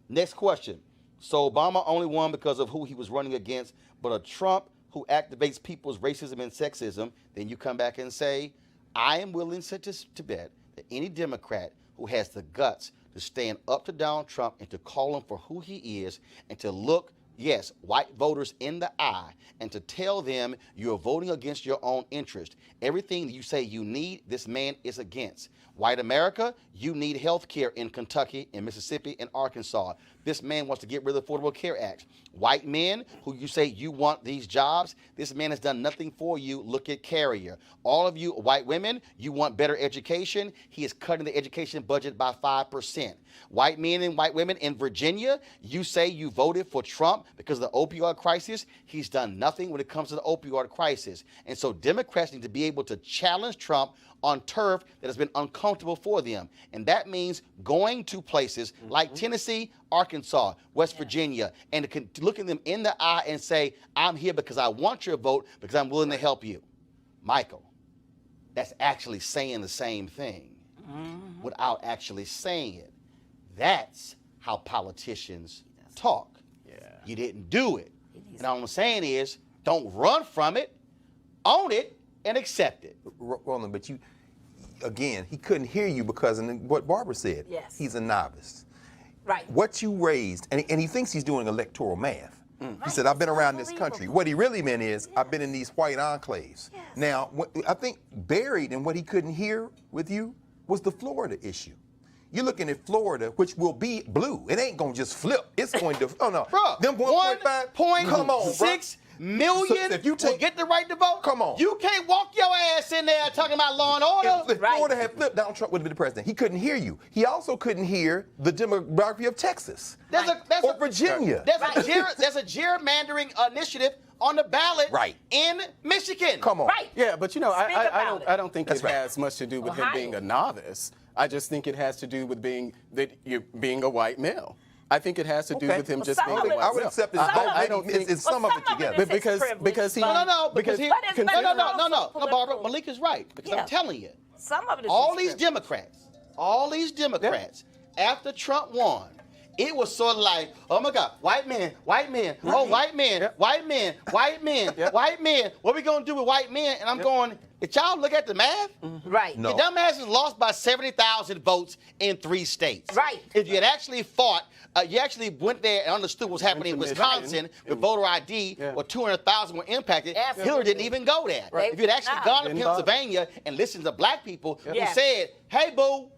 Next question. So Obama only won because of who he was running against, but a Trump who activates people's racism and sexism, then you come back and say, I am willing to bet that any Democrat who has the guts to stand up to Donald Trump and to call him for who he is and to look, yes, white voters in the eye and to tell them you're voting against your own interest. Everything you say you need, this man is against. White America, you need health care in Kentucky, in Mississippi, and Arkansas. This man wants to get rid of the Affordable Care Act. White men who you say you want these jobs, this man has done nothing for you. Look at Carrier. All of you white women, you want better education. He is cutting the education budget by 5%. White men and white women in Virginia, you say you voted for Trump because of the opioid crisis. He's done nothing when it comes to the opioid crisis. And so Democrats need to be able to challenge Trump on turf that has been uncomfortable for them. And that means going to places like Tennessee, Arkansas, West Virginia, and to look at them in the eye and say, I'm here because I want your vote, because I'm willing to help you. Michael, that's actually saying the same thing without actually saying it. That's how politicians talk. You didn't do it. And all I'm saying is, don't run from it, own it, and accept it. Roland, but you, again, he couldn't hear you because of what Barbara said. Yes. He's a novice. Right. What you raised, and he thinks he's doing electoral math. He said, I've been around this country. What he really meant is, I've been in these white enclaves. Yes. Now, I think buried in what he couldn't hear with you was the Florida issue. You're looking at Florida, which will be blue. It ain't going to just flip. It's going to, oh no. Bruh, Them 1.5, come on, bruh. 1.6 million So if you will take- get the right to vote. Come on. You can't walk your ass in there talking about law and order. If Florida had flipped, Donald Trump would have been the president. He couldn't hear you. He also couldn't hear the demography of Texas or Virginia. There's a gerrymandering initiative on the ballot in Michigan. Come on. Right. Yeah, but you know, Speak I don't think That's it right. has much to do with him Ohio. being a novice. I just think it has to do with being a white male. I think it has to do Okay. with him Well, just some being of a it- white I would male. accept it. I don't think it's some of it together. But because he No, because But it's no, also Barbara, Malik is right. Because Yeah. I'm telling you, Some of it is all these descriptive. Democrats, after Trump won, it was sort of like, oh my God, white men, oh white men, white men, white men, white men. What we gonna do with white men? And I'm going, did y'all look at the math? Right. No. The dumbasses lost by 70,000 votes in 3 states. Right. If you had actually fought, you actually went there and understood what was happening in Went to Wisconsin Michigan. with voter ID, where 200,000 were impacted. Absolutely. Hillary didn't even go there. Right. If you'd actually Nah. gone to Didn't bother. Pennsylvania and listened to black people who Yes. said, hey, boo,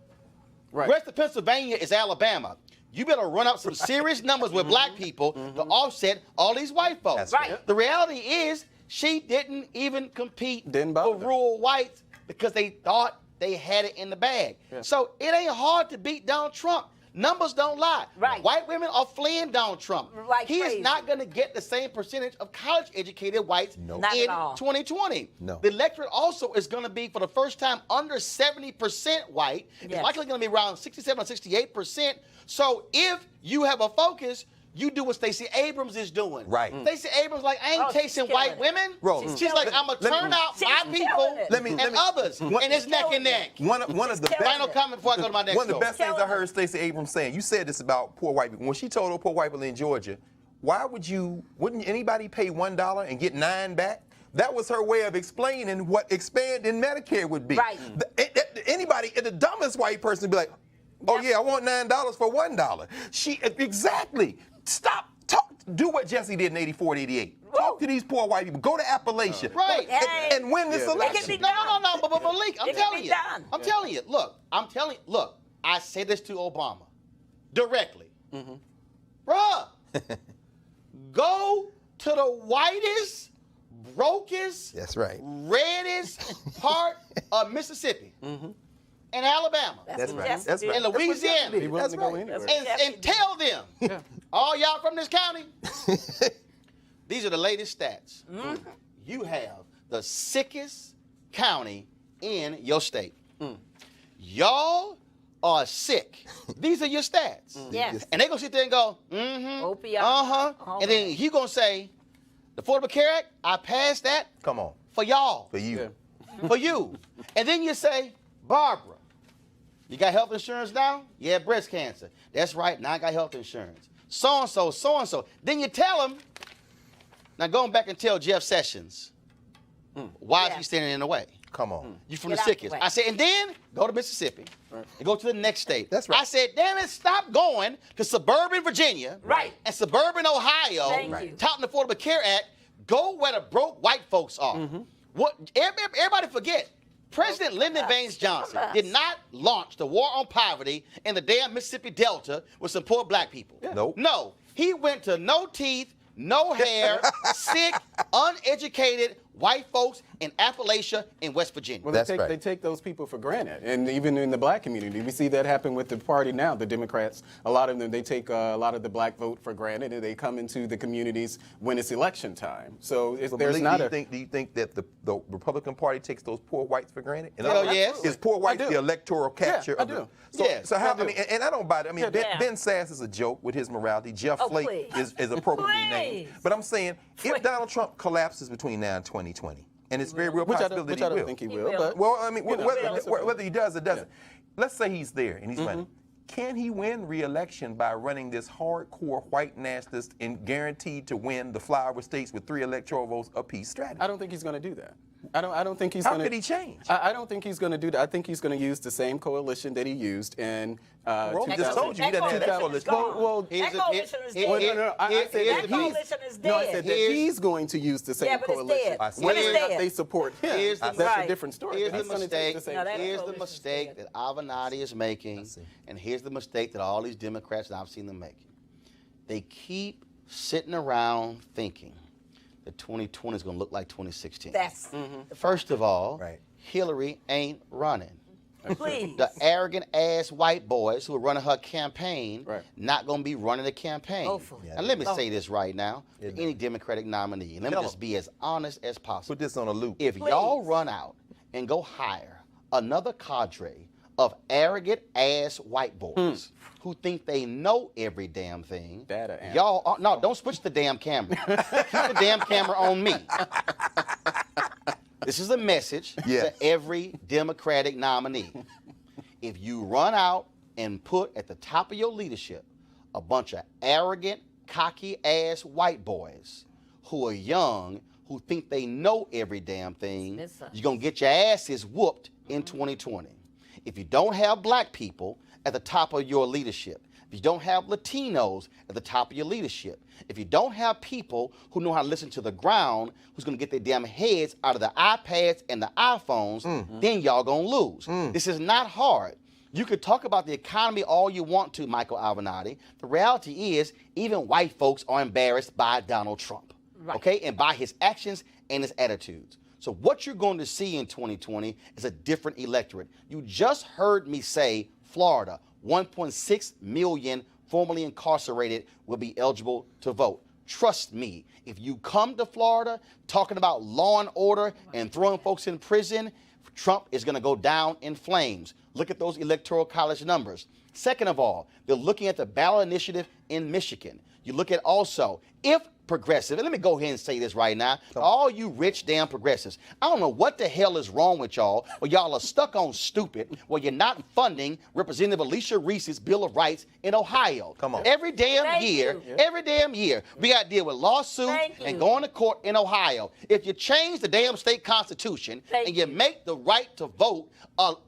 Right. the rest of Pennsylvania is Alabama. You better run up some serious numbers with black people to offset all these white folks. That's right. The reality is she didn't even compete Didn't for bother. rural whites because they thought they had it in the bag. Yeah. So it ain't hard to beat Donald Trump. Numbers don't lie. Right. White women are fleeing Donald Trump. Like he crazy. is not going to get the same percentage of college-educated whites Not in at all. 2020. No. The electorate also is going to be, for the first time, under 70% white. It's Yes. likely going to be around 67 or 68%. So if you have a focus, you do what Stacey Abrams is doing. Right. Stacey Abrams like, I ain't Oh, she's chasing killing white it. women. Roland. She's like, I'm going to turn out She's my killing people it. Let me- and others. And it's neck and neck. One of the killing best. Final comment before I go to my next One of the show. best things I heard Stacey Abrams saying, you said this about poor white people. When she told her poor white people in Georgia, wouldn't anybody pay $1 and get 9 back? That was her way of explaining what expanding Medicare would be. Right. Anybody, the dumbest white person would be like, oh yeah, I want $9 for $1. Exactly. Stop. Do what Jesse did in 84 and 88. Talk to these poor white people. Go to Appalachia. Right. And win this It can election. be No, but Malik, I'm It can telling be you. done. I'm telling you. Look, I say this to Obama directly. Bruh, go to the whitest, brokest, That's right. reddest part of Mississippi and Alabama That's right. That's That's right. and Louisiana He willing to go anywhere. and tell them, all y'all from this county, these are the latest stats. You have the sickest county in your state. Y'all are sick. These are your stats. Yes. And they gonna sit there and go, Opioid. and then he gonna say, the Affordable Care Act, I passed that Come on. for y'all, For you. for you. And then you say, Barbara, You got health insurance now? Yeah, breast cancer. That's right, now I got health insurance. So-and-so, so-and-so. Then you tell them, now going back and tell Jeff Sessions, why is he standing in the way? Come on. You from Get the out the sickest. way. I said, and then go to Mississippi and go to the next state. That's right. I said, damn it, stop going to suburban Virginia Right. and suburban Ohio, Thank you. touting the Affordable Care Act. Go where the broke white folks are. What everybody forget. President Lyndon Baines Johnson did not launch the war on poverty in the damn Mississippi Delta with some poor black people. Nope. No, he went to no teeth, no hair, sick, uneducated white folks in Appalachia and West Virginia. Well, That's right. they take those people for granted, and even in the black community, we see that happen with the party now. The Democrats, a lot of them, they take a lot of the black vote for granted, and they come into the communities when it's election time. So So there's Malik, not do you think that the Republican Party takes those poor whites for granted? In Hell other words, yes. Is poor whites I do. the electoral capture I of the? do. So, Yeah, so how? I do. I mean, and I don't buy it. I mean, Yeah. Ben Sass is a joke with his morality. Jeff Oh, Flake please. is appropriately named. Please. But I'm saying, Please. if Donald Trump collapses between now and 2020, and it's very real which I possibility don't he will. think he He will. will. But Well, I mean, You know, whether he does or doesn't, let's say he's there and he's running. Can he win re-election by running this hardcore white nationalist and guaranteed to win the flyover states with 3 electoral votes apiece strategy? I don't think he's going to do that. I don't think he's How going to. could he change? I don't think he's going to do that. I think he's going to use the same coalition that he used in. Roland just told you he doesn't have that coalition. Well, That coalition is here- dead. here- no, I here- said here's that the That piece. coalition is No, I dead. said that he's going to use the same Yeah, but it's coalition. dead. I see. Whether or It's not dead. they support him, Here's the that's mistake. a different story. Here's He's the gonna take mistake. the same No, that Here's the coalition's mistake dead. that Avenatti is making, and here's the mistake that all these Democrats that I've seen them making. They keep sitting around thinking that 2020 is going to look like 2016. That's First of all, Right. Hillary ain't running. please. The arrogant ass white boys who are running her campaign Right. not going to be running the campaign. Hopefully. And let me Yeah. say this right now to any Democratic nominee, and let me Tell just 'em. be as honest as possible. Put this on a loop. If y'all run out and go hire another cadre of arrogant ass white boys who think they know every damn thing, Data analyst. y'all no, don't switch the damn camera. Keep the damn camera on me. This is a message Yes. to every Democratic nominee. If you run out and put at the top of your leadership a bunch of arrogant, cocky ass white boys who are young, who think they know every damn thing, Listen. you're going to get your asses whooped in 2020. If you don't have black people at the top of your leadership, if you don't have Latinos at the top of your leadership, if you don't have people who know how to listen to the ground, who's going to get their damn heads out of the iPads and the iPhones, then y'all going to lose. This is not hard. You could talk about the economy all you want to, Michael Avenatti. The reality is, even white folks are embarrassed by Donald Trump, okay, and by his actions and his attitudes. So what you're going to see in 2020 is a different electorate. You just heard me say Florida, 1.6 million formerly incarcerated will be eligible to vote. Trust me, if you come to Florida talking about law and order and throwing folks in prison, Trump is going to go down in flames. Look at those electoral college numbers. Second of all, they're looking at the ballot initiative in Michigan. You look at also, if progressive, and let me go ahead and say this right now, all you rich damn progressives, I don't know what the hell is wrong with y'all, or y'all are stuck on stupid, where you're not funding Representative Alicia Reese's Bill of Rights in Ohio. Come on. Every damn Thank year, you. every damn year, we got to deal with lawsuits Thank and you. going to court in Ohio. If you change the damn state constitution Thank and you you. make the right to vote,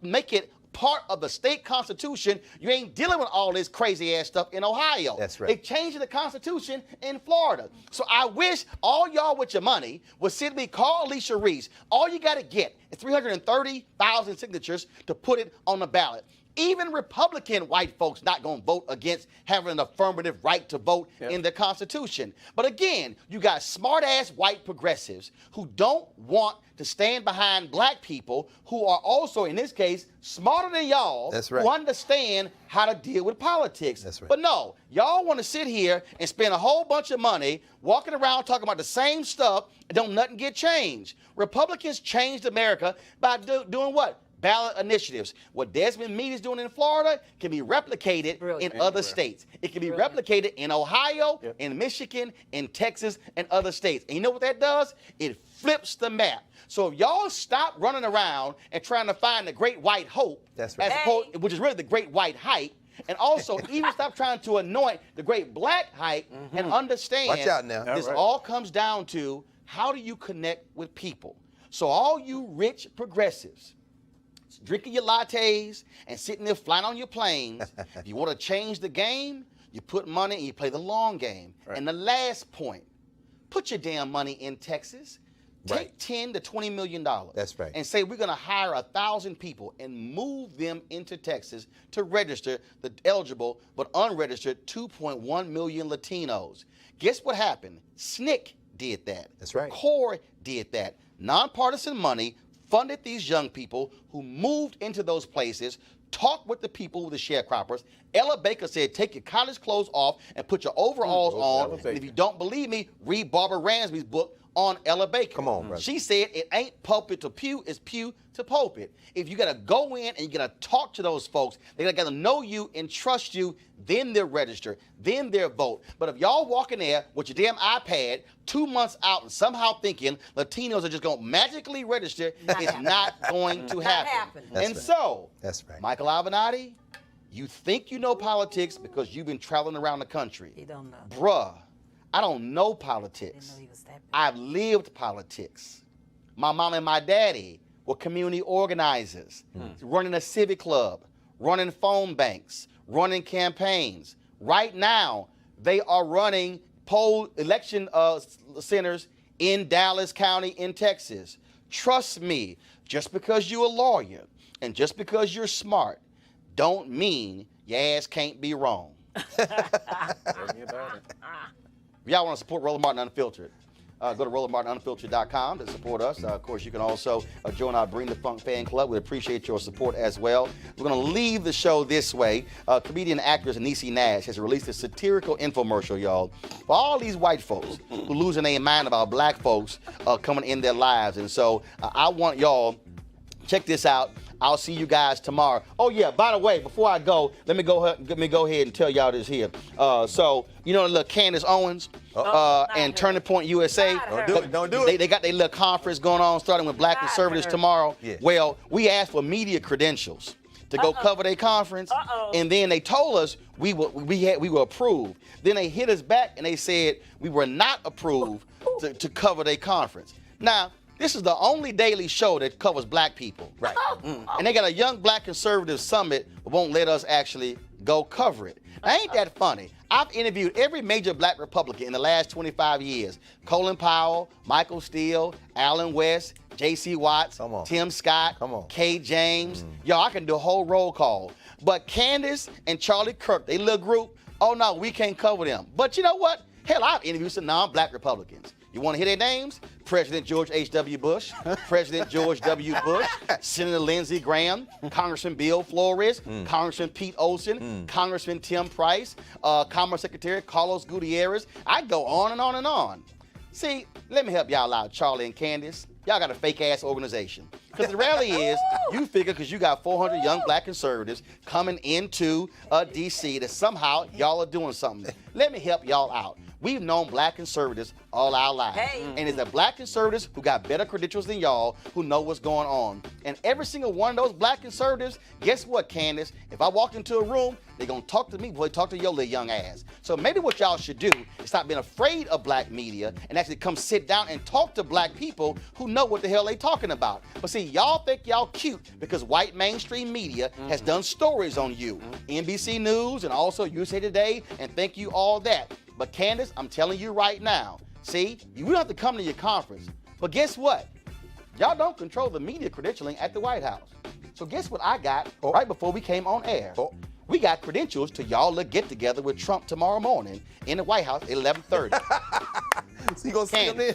make it part of the state constitution, you ain't dealing with all this crazy ass stuff in Ohio. That's right. They changed the constitution in Florida. So I wish all y'all with your money would simply call Alicia Reese. All you got to get is 330,000 signatures to put it on the ballot. Even Republican white folks not going to vote against having an affirmative right to vote in the Constitution. But again, you got smart-ass white progressives who don't want to stand behind black people who are also, in this case, smarter than y'all, That's right. who understand how to deal with politics. That's right. But no, y'all want to sit here and spend a whole bunch of money walking around talking about the same stuff and don't nothing get changed. Republicans changed America by doing what? ballot initiatives. What Desmond Meade is doing in Florida can be replicated Brilliant. in other states. It can be replicated in Ohio, in Michigan, in Texas, and other states. And you know what that does? It flips the map. So if y'all stop running around and trying to find the great white hope, That's right. which is really the great white hype, and also even stop trying to anoint the great black hype and understand Watch out now. this All right. all comes down to how do you connect with people. So all you rich progressives, drinking your lattes and sitting there flying on your planes, if you want to change the game, you put money and you play the long game. Right. And the last point, put your damn money in Texas. Take $10 to $20 million. That's right. And say we're going to hire 1,000 people and move them into Texas to register the eligible but unregistered 2.1 million Latinos. Guess what happened? SNCC did that. That's right. CORE did that. Nonpartisan money funded these young people who moved into those places, talked with the people, with the sharecroppers. Ella Baker said, take your college clothes off and put your overalls on. Ella And Baker. if you don't believe me, read Barbara Ransby's book on Ella Baker. Come on, brother. She said it ain't pulpit to pew, it's pew to pulpit. If you gotta go in and you gotta talk to those folks, they gotta know you and trust you, then they'll register, then they'll vote. But if y'all walk in there with your damn iPad 2 months out and somehow thinking Latinos are just gonna magically register, it's not going to happen. That's And right. so, That's right. Michael Avenatti, you think you know politics because you've been traveling around the country. You don't know. Bruh, I don't know politics. Didn't know he was that big. I've lived politics. My mom and my daddy were community organizers, running a civic club, running phone banks, running campaigns. Right now, they are running election centers in Dallas County in Texas. Trust me, just because you're a lawyer and just because you're smart, don't mean your ass can't be wrong. Tell me about it. If y'all want to support Roland Martin Unfiltered, go to RolandMartinUnfiltered.com to support us. Of course, you can also join our Bring the Funk fan club. We appreciate your support as well. We're going to leave the show this way. Comedian and actress Niecy Nash has released a satirical infomercial, y'all, for all these white folks who losing their mind about black folks coming in their lives. And so I want y'all, check this out. I'll see you guys tomorrow. Oh yeah, by the way, before I go, let me go ahead and tell y'all this here. So you know the little Candace Owens and Turning Point USA. Don't do it. Don't do it. They got their little conference going on, starting with Black conservatives tomorrow. Yeah. Well, we asked for media credentials to go cover their conference, and then they told us we were approved. Then they hit us back and they said we were not approved to cover their conference. Now, this is the only daily show that covers black people. Right. And they got a young black conservative summit, but won't let us actually go cover it. Now, ain't that funny? I've interviewed every major black Republican in the last 25 years. Colin Powell, Michael Steele, Alan West, J.C. Watts, Come on. Tim Scott, Come on. Kay James. Yo, I can do a whole roll call. But Candace and Charlie Kirk, they little group, oh no, we can't cover them. But you know what? Hell, I've interviewed some non-black Republicans. You want to hear their names? President George H.W. Bush, President George W. Bush, Senator Lindsey Graham, Congressman Bill Flores, Congressman Pete Olson, Congressman Tim Price, Commerce Secretary Carlos Gutierrez. I go on and on and on. See, let me help y'all out, Charlie and Candace. Y'all got a fake-ass organization. Because the reality is, you figure because you got 400 young black conservatives coming into D.C. that somehow y'all are doing something. Let me help y'all out. We've known black conservatives all our lives. Hey. And it's the black conservatives who got better credentials than y'all who know what's going on. And every single one of those black conservatives, guess what, Candace? If I walked into a room, they're going to talk to me before they talk to your little young ass. So maybe what y'all should do is stop being afraid of black media and actually come sit down and talk to black people who know what the hell they talking about. But see, y'all think y'all cute because white mainstream media has done stories on you. NBC News and also USA Today and Thank You All That. But Candace, I'm telling you right now, see, you don't have to come to your conference. But guess what? Y'all don't control the media credentialing at the White House. So guess what I got right before we came on air? We got credentials to y'all get together with Trump tomorrow morning in the White House at 11:30. So you gonna see them then?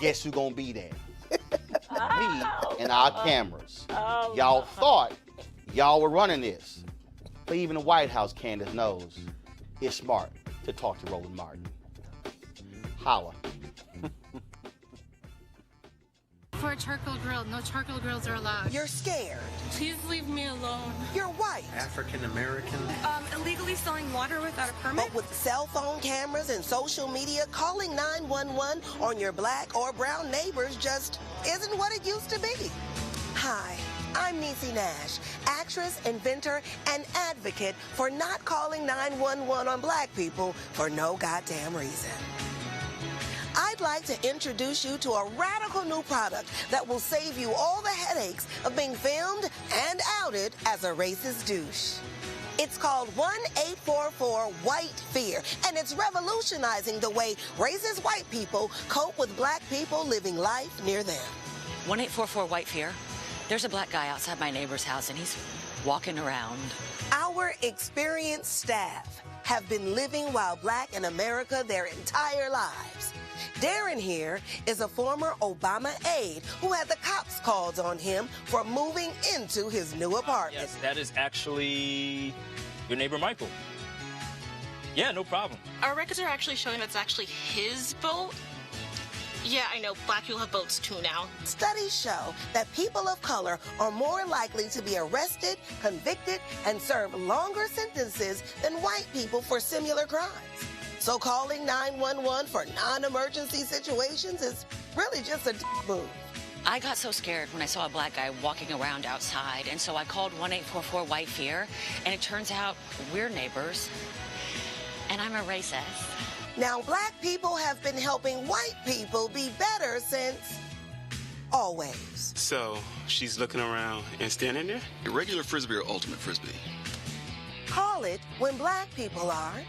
Guess who's gonna be there? Me and our cameras. Y'all thought y'all were running this. But even the White House, Candace, knows it's smart to talk to Roland Martin. Holla. for a charcoal grill. No charcoal grills are allowed. You're scared. Please leave me alone. You're white. African American. Illegally selling water without a permit? But with cell phone cameras and social media, calling 911 on your black or brown neighbors just isn't what it used to be. Hi, I'm Niecy Nash, actress, inventor, and advocate for not calling 911 on black people for no goddamn reason. I'd like to introduce you to a radical new product that will save you all the headaches of being filmed and outed as a racist douche. It's called 1-844-WHITE FEAR, and it's revolutionizing the way racist white people cope with black people living life near them. 1-844-WHITE FEAR. There's a black guy outside my neighbor's house, and he's walking around. Our experienced staff have been living while black in America their entire lives. Darren here is a former Obama aide who had the cops called on him for moving into his new apartment. Yes, that is actually your neighbor, Michael. Yeah, no problem. Our records are actually showing that's actually his boat. Yeah, I know. Black people have boats too now. Studies show that people of color are more likely to be arrested, convicted, and serve longer sentences than white people for similar crimes. So calling 911 for non-emergency situations is really just a move. I got so scared when I saw a black guy walking around outside, and so I called 1-844-WHITE FEAR, and it turns out we're neighbors, and I'm a racist. Now, black people have been helping white people be better since always. So she's looking around and standing there? Irregular frisbee or ultimate frisbee? Call it when black people are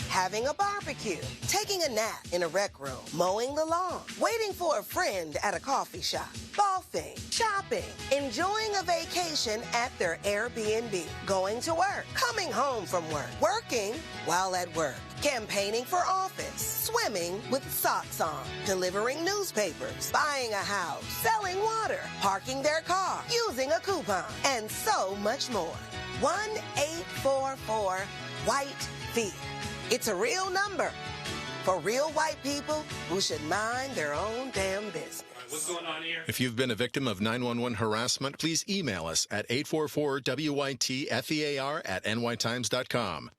having a barbecue, taking a nap in a rec room, mowing the lawn, waiting for a friend at a coffee shop, golfing, shopping, enjoying a vacation at their Airbnb, going to work, coming home from work, working while at work, campaigning for office, swimming with socks on, delivering newspapers, buying a house, selling water, parking their car, using a coupon, and so much more. 1-844-WHITE FEAR. It's a real number for real white people who should mind their own damn business. What's going on here? If you've been a victim of 911 harassment, please email us at 844-WYTFEAR@nytimes.com.